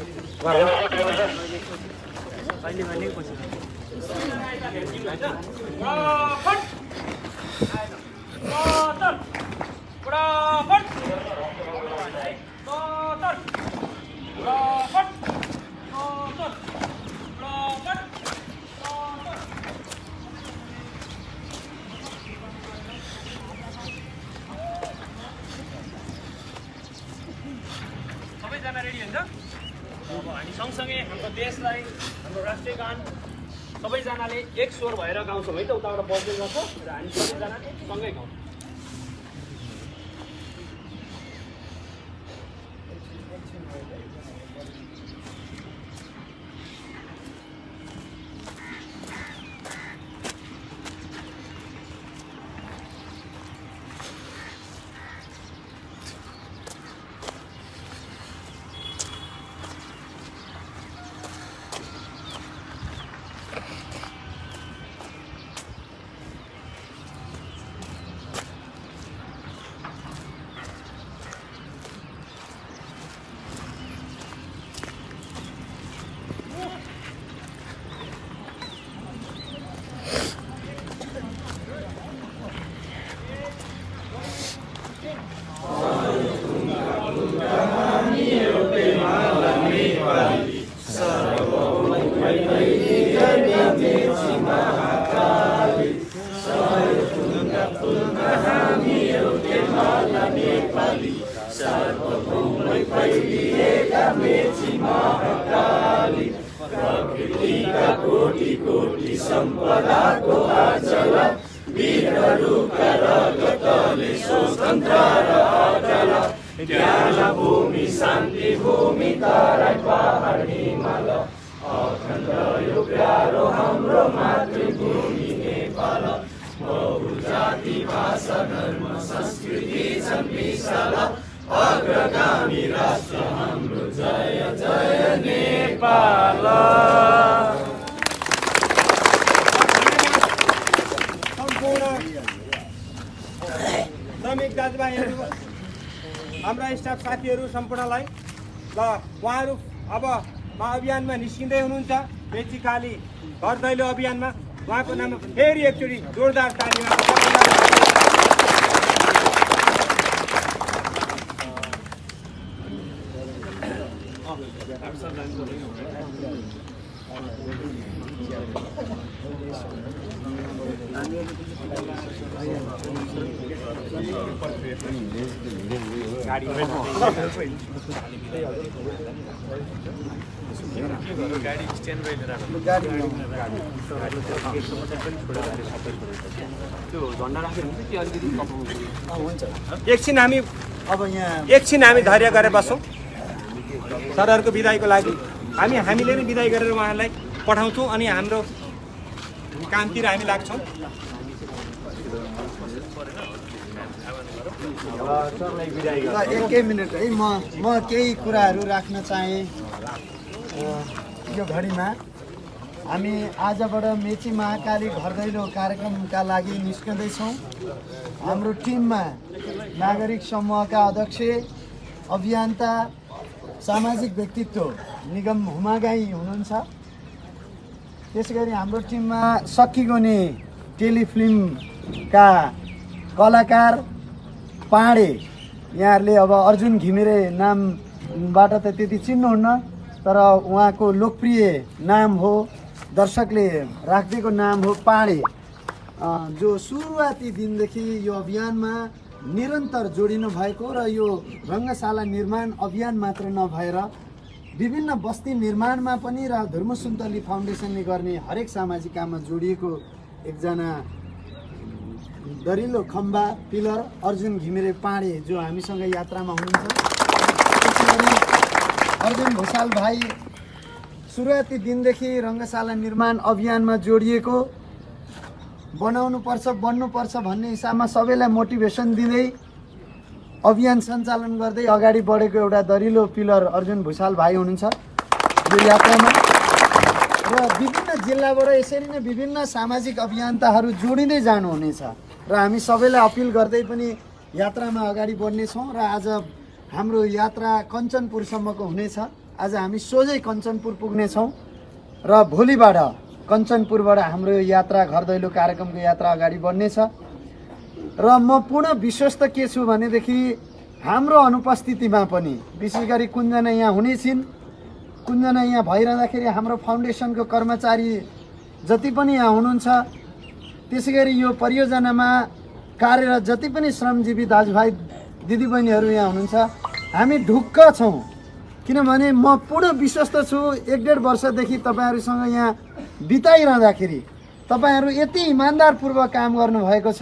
सबैजना रेडी हुन्छ। हामी सँगसँगै हाम्रो देशलाई हाम्रो राष्ट्रिय गान सबैजनाले एक स्वर भएर गाउँछौँ है त उताबाट बज्दै गर्छ र हामी सबैजना सँगै गाउँछौँ श्रमिक दाजुभाइहरू हाम्रा स्टाफ साथीहरू सम्पूर्णलाई ल उहाँहरू अब महाअभियानमा निस्किँदै हुनुहुन्छ मेचीखाली घर दैलो अभियानमा उहाँको नाममा फेरि एकचोटि जोरदार तालीमा एकछिन हामी धैर्य गरेर बसौँ सरहरूको बिदाईको लागि हामीले नै बिदाई गरेर उहाँहरूलाई पठाउँछौँ अनि हाम्रो कामतिर हामी लाग्छौँ। एकै मिनट है म केही कुराहरू राख्न चाहेँ। यो घडीमा हामी आजबाट मेची महाकाली घर दैलो कार्यक्रमका लागि निस्कँदैछौँ। हाम्रो टिममा नागरिक समूहका अध्यक्ष, अभियन्ता, सामाजिक व्यक्तित्व निगम हुमागाई हुनुहुन्छ। त्यसै गरी हाम्रो टिममा सकिगोने टेलिफिल्मका कलाकार पाँडे, यहाँहरूले अब अर्जुन घिमिरे नामबाट त त्यति चिन्नुहुन्न, तर उहाँको लोकप्रिय नाम हो, दर्शकले राखिदिएको नाम हो पाँडे, जो सुरुवाती दिनदेखि यो अभियानमा निरन्तर जोडिनु भएको र यो रङ्गशाला निर्माण अभियान मात्र नभएर विभिन्न बस्ती निर्माणमा पनि र धर्मसुन्तली फाउन्डेसनले गर्ने हरेक सामाजिक काममा जोडिएको एकजना दरिलो खम्बा पिलर अर्जुन घिमिरे पाँडे जो हामीसँग यात्रामा हुनुहुन्छ। त्यसैगरी अर्जुन भुषाल भाइ सुरुवाती दिनदेखि रङ्गशाला निर्माण अभियानमा जोडिएको, बनाउनुपर्छ बन्नुपर्छ भन्ने हिसाबमा सबैलाई मोटिभेसन दिँदै अभियान सञ्चालन गर्दै अगाडि बढेको एउटा दरिलो पिलर अर्जुन भुषाल भाइ हुनुहुन्छ यो यात्रामा। र विभिन्न जिल्लाबाट यसरी नै विभिन्न सामाजिक अभियन्ताहरू जोडिँदै जानुहुनेछ र हामी सबैलाई अपिल गर्दै पनि यात्रामा अगाडि बढ्नेछौँ। र आज हाम्रो यात्रा कञ्चनपुरसम्मको हुनेछ। आज हामी सोझै कञ्चनपुर पुग्नेछौँ र भोलिबाट कञ्चनपुरबाट हाम्रो यात्रा घर दैलो कार्यक्रमको यात्रा अगाडि बढ्नेछ। र म पूर्ण विश्वस्त के छु भनेदेखि हाम्रो अनुपस्थितिमा पनि विशेष गरी कुञ्जना यहाँ हुनेछिन्। कुञ्जना यहाँ भइरहँदाखेरि हाम्रो फाउन्डेसनको कर्मचारी जति पनि यहाँ हुनुहुन्छ, त्यसै गरी यो परियोजनामा कार्यरत जति पनि श्रमजीवी दाजुभाइ दिदीबहिनीहरू यहाँ हुनुहुन्छ, हामी ढुक्क छौँ किनभने म पूर्ण विश्वस्त छु 1.5 वर्षदेखि तपाईँहरूसँग यहाँ बिताइरहँदाखेरि तपाईँहरू यति इमान्दारपूर्वक काम गर्नुभएको छ।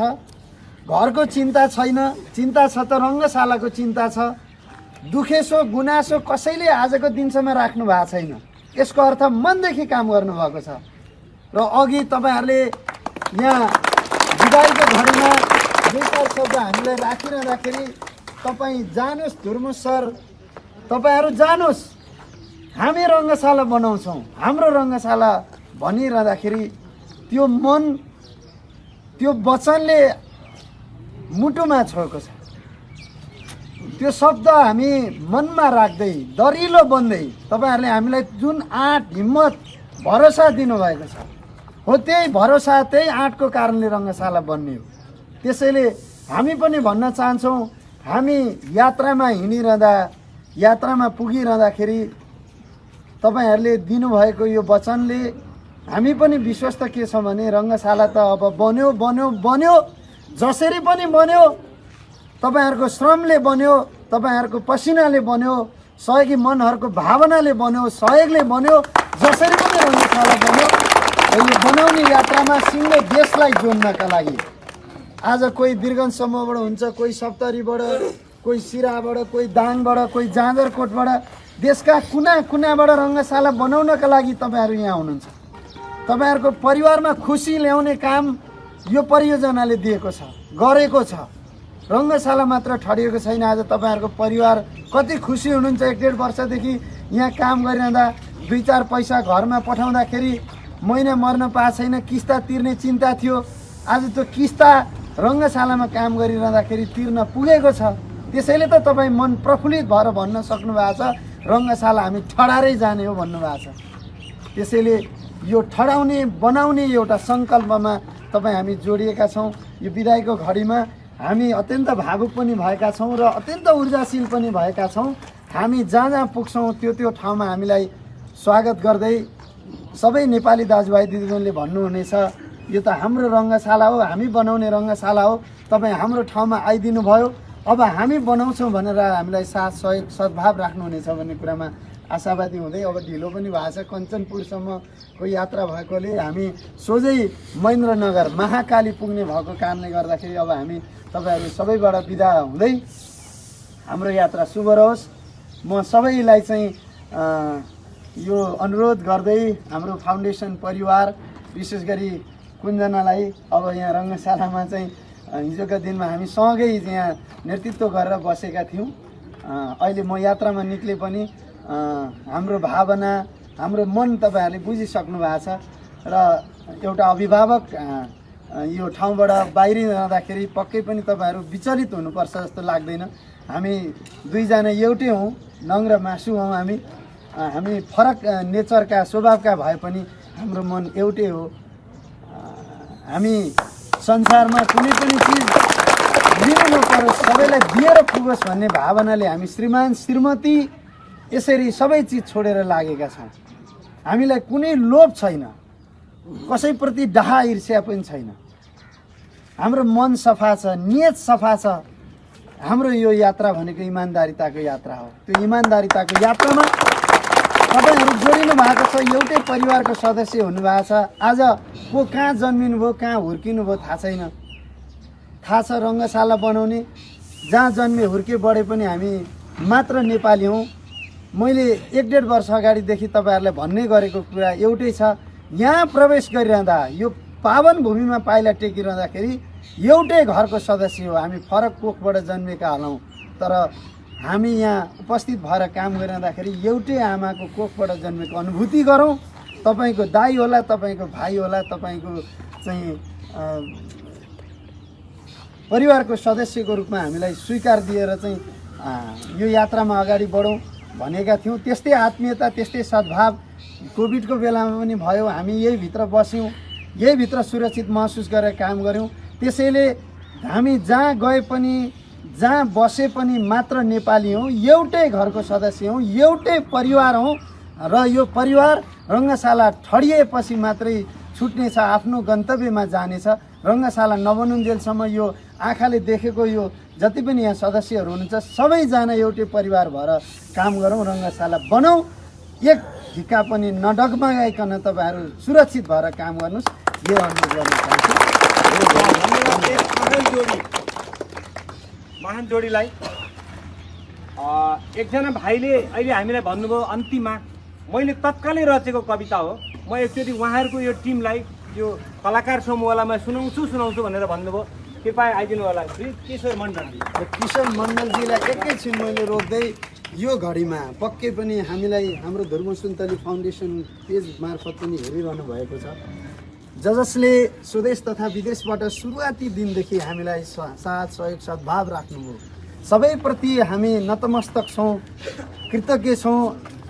घरको चिन्ता छैन, चिन्ता छ त रङ्गशालाको चिन्ता छ। दुखेसो गुनासो कसैले आजको दिनसम्म राख्नु भएको छैन। यसको अर्थ मनदेखि काम गर्नुभएको छ। र अघि तपाईँहरूले यहाँ विदाईको घडीमा दुई चार शब्द हामीलाई राखिरहँदाखेरि तपाईँ जानुहोस् धुर्मु सर, तपाईँहरू जानुहोस्, हामी रङ्गशाला बनाउँछौँ, हाम्रो रङ्गशाला भनिरहँदाखेरि त्यो मन, त्यो वचनले मुटुमा छोएको छ। त्यो शब्द हामी मनमा राख्दै दरिलो बन्दै तपाईँहरूले हामीलाई जुन आँट हिम्मत भरोसा दिनुभएको छ, हो त्यही भरोसा त्यही आँटको कारणले रङ्गशाला बन्ने हो। त्यसैले हामी पनि भन्न चाहन्छौँ, हामी यात्रामा हिँडिरहँदा, यात्रामा पुगिरहँदाखेरि तपाईँहरूले दिनुभएको यो वचनले हामी पनि विश्वस्त के छ भने रङ्गशाला त अब बन्यो बन्यो बन्यो, जसरी पनि बन्यो, तपाईँहरूको श्रमले बन्यो, तपाईँहरूको पसिनाले बन्यो, सहयोगी मनहरूको भावनाले बन्यो, सहयोगले बन्यो, जसरी पनि रङ्गशाला बन्यो। र यो बनाउने यात्रामा सिङ्गै देशलाई जोड्नका लागि आज कोही बिरगञ्ज समूहबाट हुन्छ, कोही सप्तरीबाट, कोही सिराबाट, कोही दाङबाट, कोही जाजरकोटबाट, देशका कुना कुनाबाट रङ्गशाला बनाउनका लागि तपाईँहरू यहाँ हुनुहुन्छ। तपाईँहरूको परिवारमा खुसी ल्याउने काम यो परियोजनाले दिएको छ, गरेको छ। रङ्गशाला मात्र ठडिएको छैन, आज तपाईँहरूको परिवार कति खुसी हुनुहुन्छ। 1.5 वर्षदेखि यहाँ काम गरिरहँदा 2-4 पैसा घरमा पठाउँदाखेरि महिना मर्न पाएको छैन, किस्ता तिर्ने चिन्ता थियो। आज त्यो किस्ता रङ्गशालामा काम गरिरहँदाखेरि तिर्न पुगेको छ। त्यसैले त तपाईँ मन प्रफुल्लित भएर भन्न सक्नु भएको छ रङ्गशाला हामी ठडारै जाने हो भन्नुभएको छ। त्यसैले यो ठडाउने बनाउने एउटा सङ्कल्पमा तपाईँ हामी जोडिएका छौँ। यो बिदाईको घडीमा हामी अत्यन्त भावुक पनि भएका छौँ र अत्यन्त ऊर्जाशील पनि भएका छौँ। हामी जहाँ जहाँ पुग्छौँ त्यो त्यो ठाउँमा हामीलाई स्वागत गर्दै सबै नेपाली दाजुभाइ दिदीबहिनीले भन्नुहुनेछ, यो त हाम्रो रङ्गशाला हो, हामी बनाउने रङ्गशाला हो, तपाईँ हाम्रो ठाउँमा आइदिनु भयो, अब हामी बनाउँछौँ भनेर हामीलाई साथ सहयोग सद्भाव राख्नुहुनेछ भन्ने कुरामा आशावादी हुँदै अब ढिलो पनि भएको छ। कञ्चनपुरसम्मको यात्रा भएकोले हामी सोझै महेन्द्रनगर महाकाली पुग्ने भएको कारणले गर्दाखेरि अब हामी तपाईँहरू सबैबाट बिदा हुँदै हाम्रो यात्रा शुभ रहोस्। म सबैलाई चाहिँ यो अनुरोध गर्दै हाम्रो फाउन्डेसन परिवार विशेष गरी कुञ्जनालाई अब यहाँ रङ्गशालामा चाहिँ हिजोका दिनमा हामी सँगै यहाँ नेतृत्व गरेर बसेका थियौँ। अहिले म यात्रामा निक्ले पनि हाम्रो भावना, हाम्रो मन तपाईँहरूले बुझिसक्नु भएको छ र एउटा अभिभावक यो ठाउँबाट बाहिरिँदाखेरि पक्कै पनि तपाईँहरू विचलित हुनुपर्छ जस्तो लाग्दैन। हामी दुईजना एउटै हौँ, नङ र मासु हौँ। हामी फरक नेचरका स्वभावका भए पनि हाम्रो मन एउटै हो। हामी संसारमा कुनै पनि चिज लिनु नपरोस्, सबैलाई दिएर पुगोस् भन्ने भावनाले हामी श्रीमान श्रीमती यसरी सबै चिज छोडेर लागेका छौँ। हामीलाई कुनै लोभ छैन, कसैप्रति डाहा ईर्ष्या पनि छैन। हाम्रो मन सफा छ, नियत सफा छ। हाम्रो यो यात्रा भनेको इमान्दारिताको यात्रा हो। त्यो इमान्दारिताको यात्रामा तपाईँहरू जोडिनु भएको छ, एउटै परिवारको सदस्य हुनुभएको छ। आज को कहाँ जन्मिनु भयो, कहाँ हुर्किनु भयो थाहा छैन। थाहा छ रङ्गशाला बनाउने, जहाँ जन्मे हुर्के बढे पनि हामी मात्र नेपाली हौँ। मैले 1.5 वर्ष अगाडिदेखि तपाईँहरूलाई भन्ने गरेको कुरा एउटै छ, यहाँ प्रवेश गरिरहँदा यो पावन भूमिमा पाइला टेकिरहँदाखेरि एउटै घरको सदस्य हो। हामी फरक कोखबाट जन्मेका होलौँ, तर हामी यहाँ उपस्थित भएर काम गरिरहँदाखेरि एउटै आमाको कोखबाट जन्मेको अनुभूति गरौँ। तपाईँको दाइ होला, तपाईँको भाइ होला, तपाईँको चाहिँ परिवारको सदस्यको रूपमा हामीलाई स्वीकार दिएर चाहिँ यो यात्रामा अगाडि बढौँ भनेका थियौँ। त्यस्तै आत्मीयता, त्यस्तै सद्भाव कोभिडको बेलामा पनि भयो। हामी यही भित्र बस्यौँ, यही भित्र सुरक्षित महसुस गरेर काम गऱ्यौँ। त्यसैले हामी जहाँ गए पनि, जहाँ बसे पनि मात्र नेपाली हौँ, एउटै घरको सदस्य हौँ, एउटै परिवार हौँ। र यो परिवार रङ्गशाला ठडिएपछि मात्रै छुट्नेछ, आफ्नो गन्तव्यमा जानेछ। रङ्गशाला नबनुन्जेलसम्म यो आँखाले देखेको यो जति पनि यहाँ सदस्यहरू हुनुहुन्छ सबैजना एउटै परिवार भएर काम गरौँ, रङ्गशाला बनाऊ, एक ढिक्का पनि नडगमगाइकन तपाईँहरू सुरक्षित भएर काम गर्नुहोस्, यो अनुरोध गर्न चाहन्छु। महान जोडीलाई एकजना भाइले अहिले हामीलाई भन्नुभयो अन्तिममा, मैले तत्कालै रचेको कविता हो, म एकचोटि उहाँहरूको यो टिमलाई यो कलाकार समूहलाई म सुनाउँछु भनेर भन्नुभयो। कृपया आइदिनु होला श्री किशोर मण्डलजी। किशोर मण्डलजीलाई एकैछिन मैले रोक्दै यो घडीमा पक्कै पनि हामीलाई हाम्रो धर्म सुन्तली फाउन्डेसन पेज मार्फत पनि हेरिरहनु भएको छ, जसले स्वदेश तथा विदेशबाट सुरुवाती दिनदेखि हामीलाई साथ सहयोग सद्भाव राख्नुभयो, सबैप्रति हामी नतमस्तक छौँ, कृतज्ञ छौँ,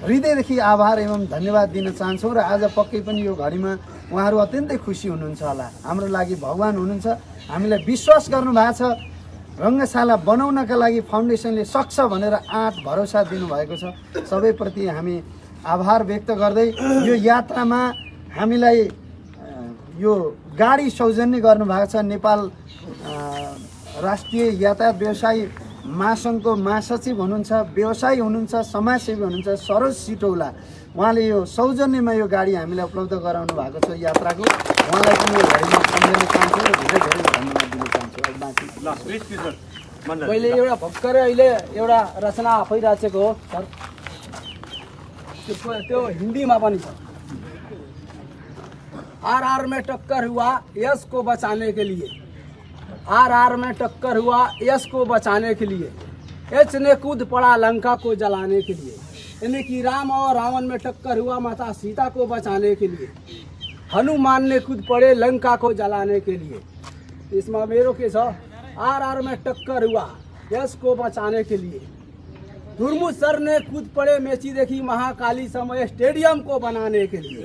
हृदयदेखि आभार एवं धन्यवाद दिन चाहन्छौँ। र आज पक्कै पनि यो घडीमा उहाँहरू अत्यन्तै खुसी हुनुहुन्छ होला, हाम्रो लागि भगवान हुनुहुन्छ, हामीलाई विश्वास गर्नुभएको छ, रङ्गशाला बनाउनका लागि फाउन्डेसनले सक्छ भनेर आँट भरोसा दिनुभएको छ। सबैप्रति हामी आभार व्यक्त गर्दै यो यात्रामा हामीलाई यो गाडी सौजन्य गर्नुभएको छ नेपाल राष्ट्रिय यातायात व्यवसायी महासङ्घको महासचिव हुनुहुन्छ, व्यवसायी हुनुहुन्छ, समाजसेवी हुनुहुन्छ सरोज सिटौला, उहाँले यो सौजन्यमा यो गाडी हामीलाई उपलब्ध गराउनु भएको छ यात्राको, उहाँलाई पनि यो घडीमा सम्झन चाहन्छु र धेरै धेरै धन्यवाद दिन चाहन्छु। मैले एउटा भर्खरै अहिले एउटा रचना आफै रचेको हो सर, त्यो हिन्दीमा पनि छ। आरआर में टक्कर हुआ यश को बचाने के लिए, आरआर में टक्कर हुआ यश को बचाने के लिए, एच ने कूद पड़ा लंका को जलाने के लिए, यानी कि राम और रावण में टक्कर हुआ माता सीता को बचाने के लिए, हनुमान ने कूद पड़े लंका को जलाने के लिए। इसमें मेरो के छ, आरआर में टक्कर हुआ यश को बचाने के लिए, धुर्मु सर ने कूद पड़े मेची देखी महाकाली समय स्टेडियम को बनाने के लिए।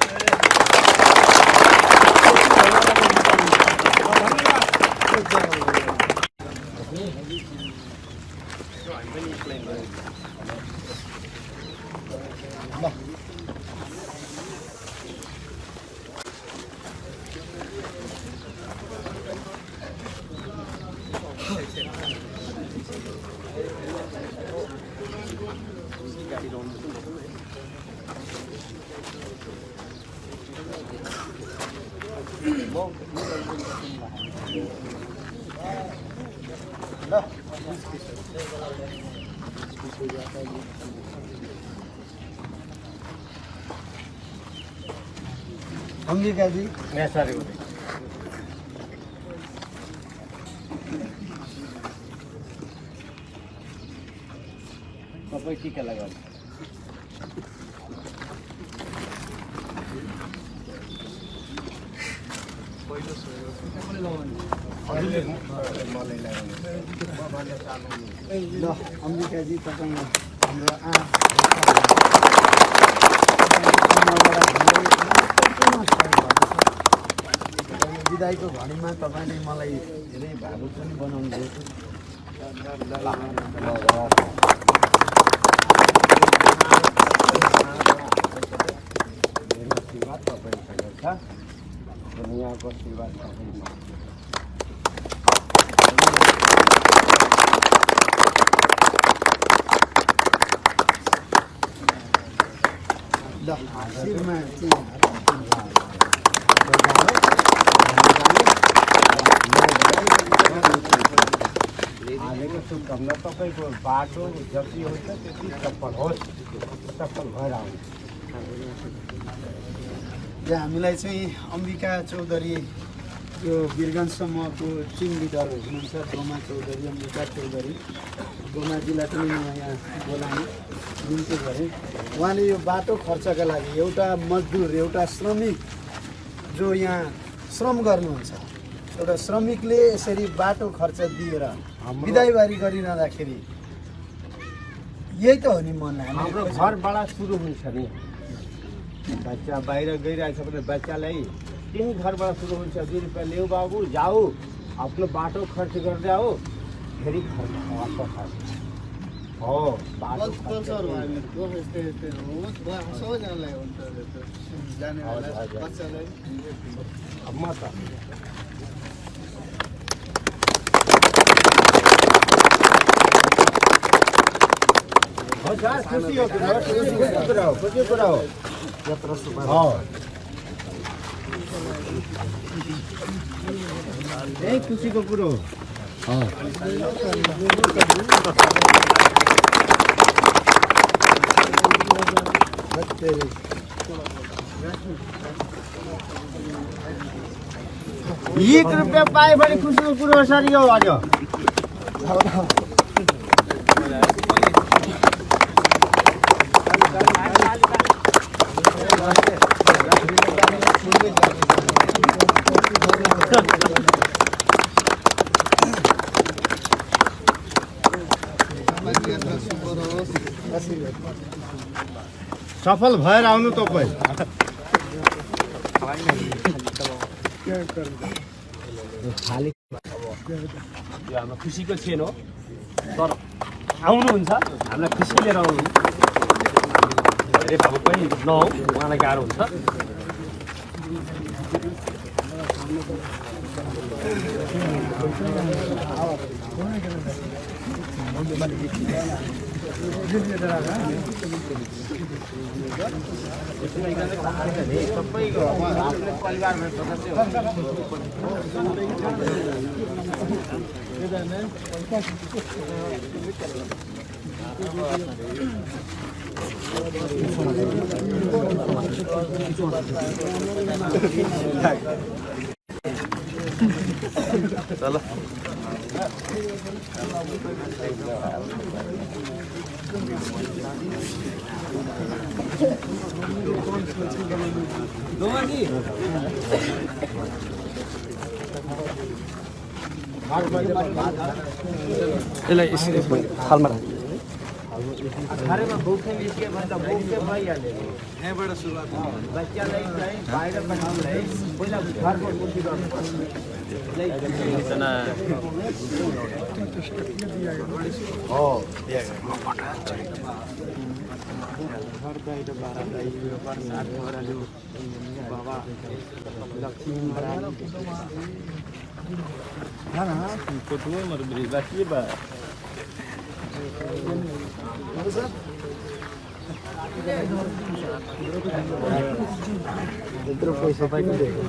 अम्बिका जी सबै टिका लगाउनु। ल अम्बिकाजी तपाईँ हाम्रो विदाईको घडीमा तपाईँले मलाई धेरै भावुक पनि बनाउनु भएको आशीर्वाद तपाईँसँग छ, दुनियाँको आशीर्वाद सबैमा। ल शिरमा चाहिँ हालेको शुभकामना तपाईँको बाटो जति हुन्छ त्यति सफल होस्, सफल भएर आउनु। यहाँ हामीलाई चाहिँ अम्बिका चौधरी यो वीरगञ्ज समूहको टिम लिडर हुनुहुन्छ, गोमा चौधरी, अम्बिका चौधरी, गोमाजीलाई पनि म यहाँ बोलाएँ, बिन्ती गरेँ। उहाँले यो बाटो खर्चका लागि एउटा मजदुर, एउटा श्रमिक जो यहाँ श्रम गर्नुहुन्छ, एउटा श्रमिकले यसरी बाटो खर्च दिएर बिदाईबारी गरिरहँदाखेरि यही त हो नि मन। हाम्रो घरबाट सुरु हुन्छ नि, बच्चा बाहिर गइरहेछ भने बच्चालाई त्यही घरबाट सुरु हुन्छ। 2 रुपियाँ ल्याऊ बाबु, जाऊ, आफ्नो बाटो खर्च गर्दै आऊ, फेरि खर्च हो बाटो म त सर खुसी हो खुसी कुरा हो यही खुसीको कुरो हो ₹1 पाए भने खुसीको कुरो हो सर यो आज सफल भएर आउनु तपाईँ यो हाम्रो खुसीको क्षण हो तर आउनुहुन्छ हामीलाई खुसी लिएर आउनु धेरै भावुक पनि नहौ उहाँलाई गाह्रो हुन्छ सबैको आफ्नो परिवारमा सदस्य चलो यसलाई थालमा राख घरमा भोकै निस्के भने त भोकै भइहाल्यो यहाँबाट सुरुवात बच्चालाई चाहिँ बाहिर पठाउनुलाई पहिला घरको कोसी गर्नुपर्छ हो घर बाहिर बर्सात घरहरू बाबा लक्ष्मी त्यत्रो पैसा पनि दिएको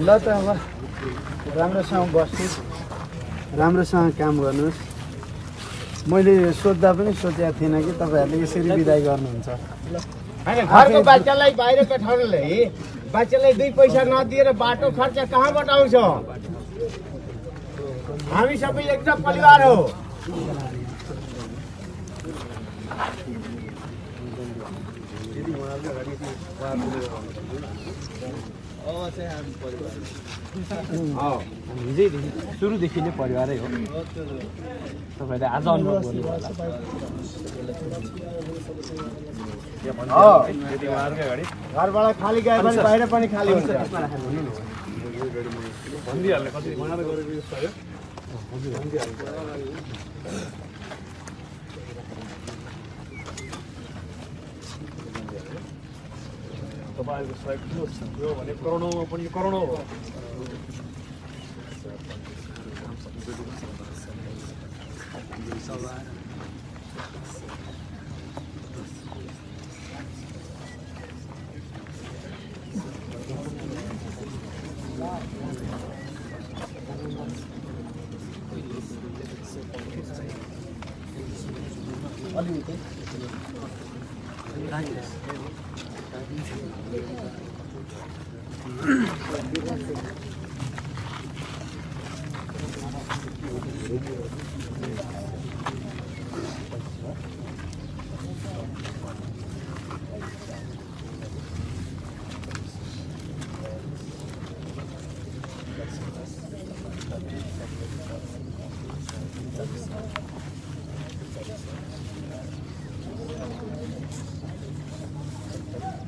ल त अब राम्रोसँग बस्नु राम्रोसँग काम गर्नुहोस् मैले सोच्दा पनि सोचेको थिइनँ कि तपाईँहरूले यसरी बिदाई गर्नुहुन्छ होइन घरको बच्चालाई बाहिर पठाउनुलाई बच्चालाई 2 पैसा नदिएर बाटो खर्च कहाँबाट आउँछ हामी सबै एउटा परिवार हो हिजैदेखि सुरुदेखि नै परिवारै हो तपाईँले आज अनुभव गर्नुभयो घरबाट खाली गयो भने बाहिर पनि खाली हुन्छ भनिदिइहाल्ने कति बनाएर गरेको सहयोग तपाईँहरूको सहयोग ठुलो छ यो भने करोडौँमा पनि करोडौँ हो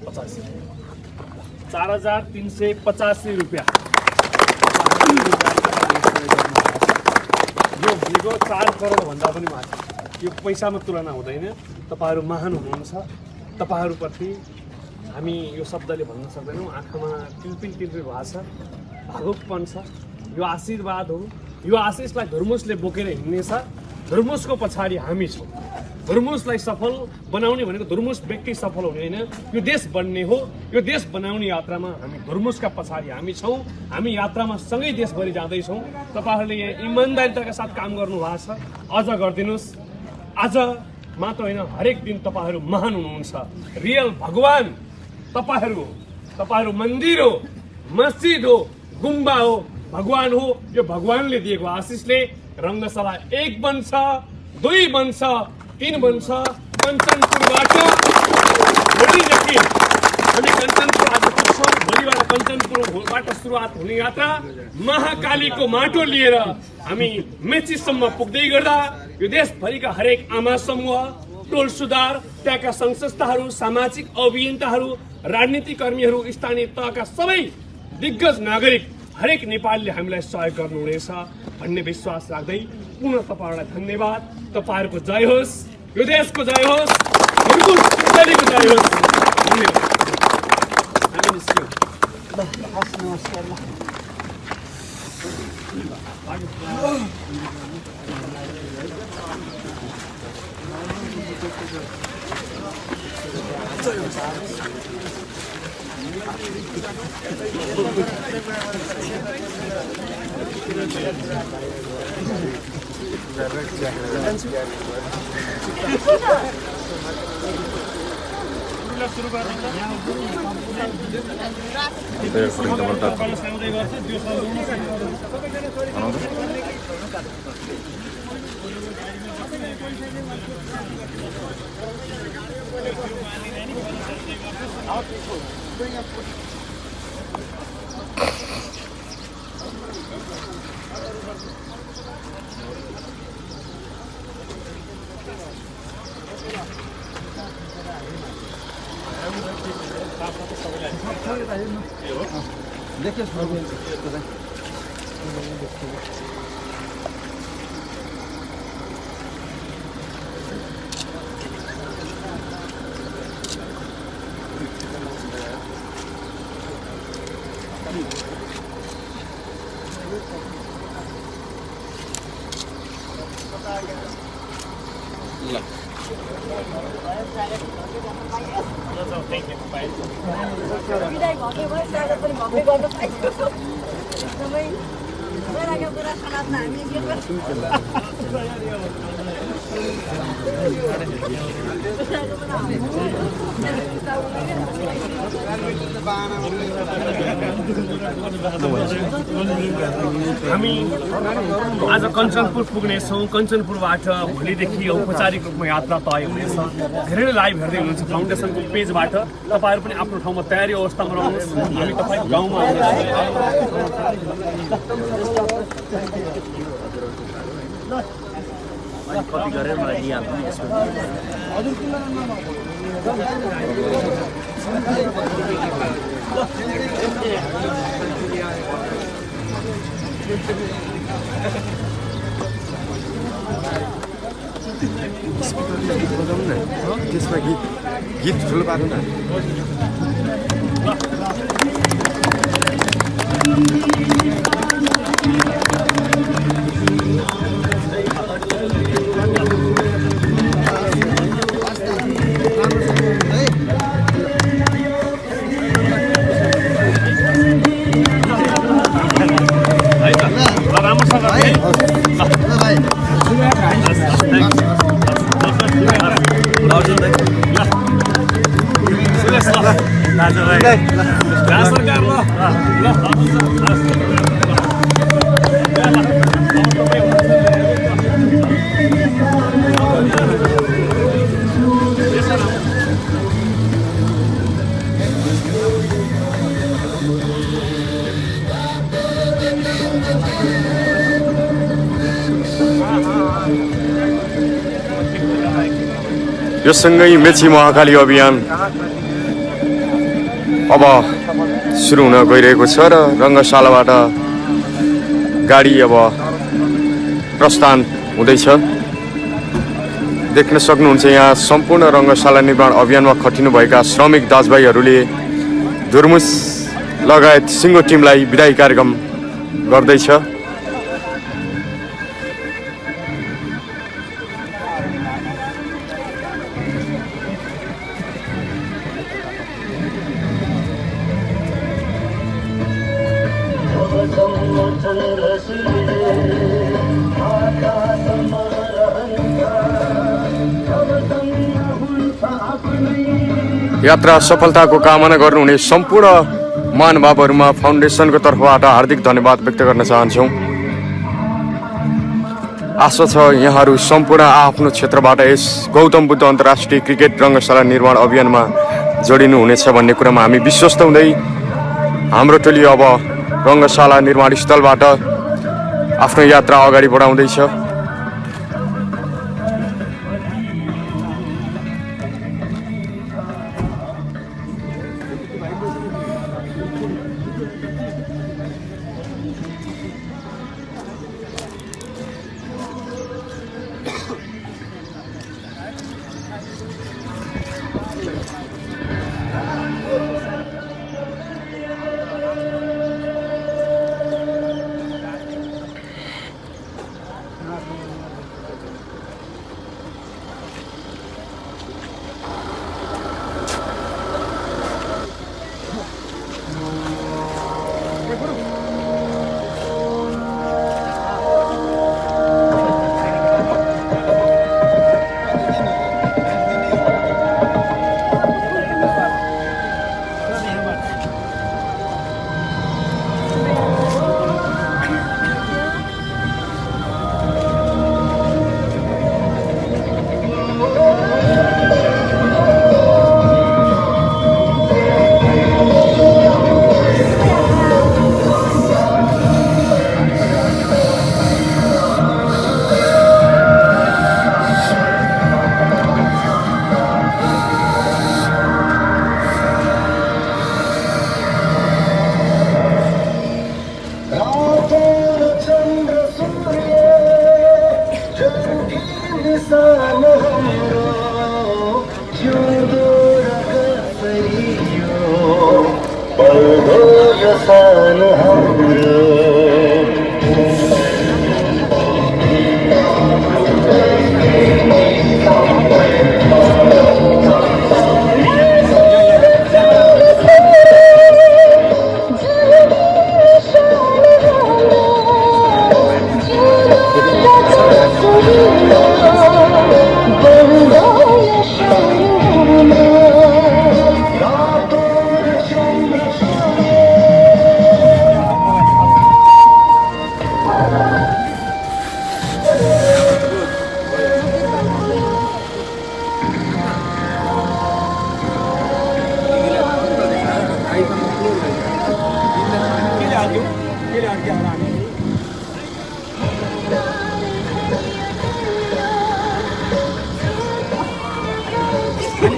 85 4,385 रुपियाँ यो भनेको 4 करोड भन्दा पनि माथि। यो पैसामा तुलना हुँदैन। तपाईँहरू महान हुनुहुन्छ। तपाईँहरूप्रति हामी यो शब्दले भन्न सक्दैनौँ। आँखामा टिल्पिल भएको छ, भावुकपन छ। यो आशीर्वाद हो। यो आशिषलाई धुर्मुसले बोकेर हिँड्नेछ। धुर्मुसको पछाडि हामी छौँ। धुर्मुसलाई सफल बनाउने भनेको धुर्मुस व्यक्ति सफल हुने होइन, यो देश बन्ने हो। यो देश बनाउने यात्रामा हामी धुर्मुसका पछाडि हामी छौँ। हामी यात्रामा सँगै देशभरि जाँदैछौँ। तपाईँहरूले यहाँ इमान्दारिताका साथ काम गर्नुभएको छ, अझ गरिदिनुहोस्। आज मात्र होइन, हरेक दिन तपाईँहरू महान हुनुहुन्छ। रियल भगवान तपाईँहरू हो। तपाईँहरू मन्दिर हो, मस्जिद हो, गुम्बा हो, भगवान हो। यो भगवानले दिएको आशिषले रङ्गशाला 1 बन्छ, 2 बन्छ, 3 बन्छ। कञ्चनपुरबाट भोलिदेखि हामी कञ्चनपुर आज पुग्छौँ। भोलिबाट कञ्चनपुरबाट सुरुवात हुने यात्रा महाकालीको माटो लिएर हामी मेचीसम्म पुग्दै गर्दा यो देशभरिका हरेक आमा समूह, टोल सुधार, त्यहाँका सङ्घ संस्थाहरू, सामाजिक अभियन्ताहरू, राजनीतिक कर्मीहरू, स्थानीय तहका सबै दिग्गज नागरिक हरेक नेपालीले हामीलाई सहयोग गर्नुहुनेछ भन्ने विश्वास राख्दै पुनः तपाईँहरूलाई धन्यवाद। तपाईँहरूको जय होस्, यो देशको जय होस्, धुर्मुस सुन्दरीको जय होस्। धन्यवाद। हामी निस्क्यौँ। हामी आज कञ्चनपुर पुग्नेछौँ। कञ्चनपुरबाट भोलिदेखि औपचारिक रूपमा यात्रा तय हुनेछ। धेरैले लाइभ हेर्दै हुनुहुन्छ फाउन्डेसनको पेजबाट। तपाईँहरू पनि आफ्नो ठाउँमा तयारी अवस्थामा रहनुहोस्। हामी तपाईँको गाउँमा कपी गरेर मलाई दिइहाल्नु यसमा। त्यसमा गीत ठुलो पार्नु न। यो सँगै मेची महाकाली अभियान अब सुरु हुन गइरहेको छ र रङ्गशालाबाट गाडी अब प्रस्थान हुँदैछ। देख्न सक्नुहुन्छ यहाँ सम्पूर्ण रङ्गशाला निर्माण अभियानमा खटिनुभएका श्रमिक दाजुभाइहरूले धुर्मुस लगायत सिङ्गो टिमलाई बिदाई कार्यक्रम गर्दैछ। यात्रा सफलताको कामना गर्नुहुने सम्पूर्ण महानुभावहरूमा फाउन्डेसनको तर्फबाट हार्दिक धन्यवाद व्यक्त गर्न चाहन्छौँ। आशा छ यहाँहरू सम्पूर्ण आफ्नो क्षेत्रबाट यस गौतम बुद्ध अन्तर्राष्ट्रिय क्रिकेट रङ्गशाला निर्माण अभियानमा जोडिनुहुनेछ भन्ने कुरामा हामी विश्वस्त हुँदै हाम्रो टोली अब रङ्गशाला निर्माण स्थलबाट आफ्नो यात्रा अगाडि बढाउँदैछ।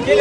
के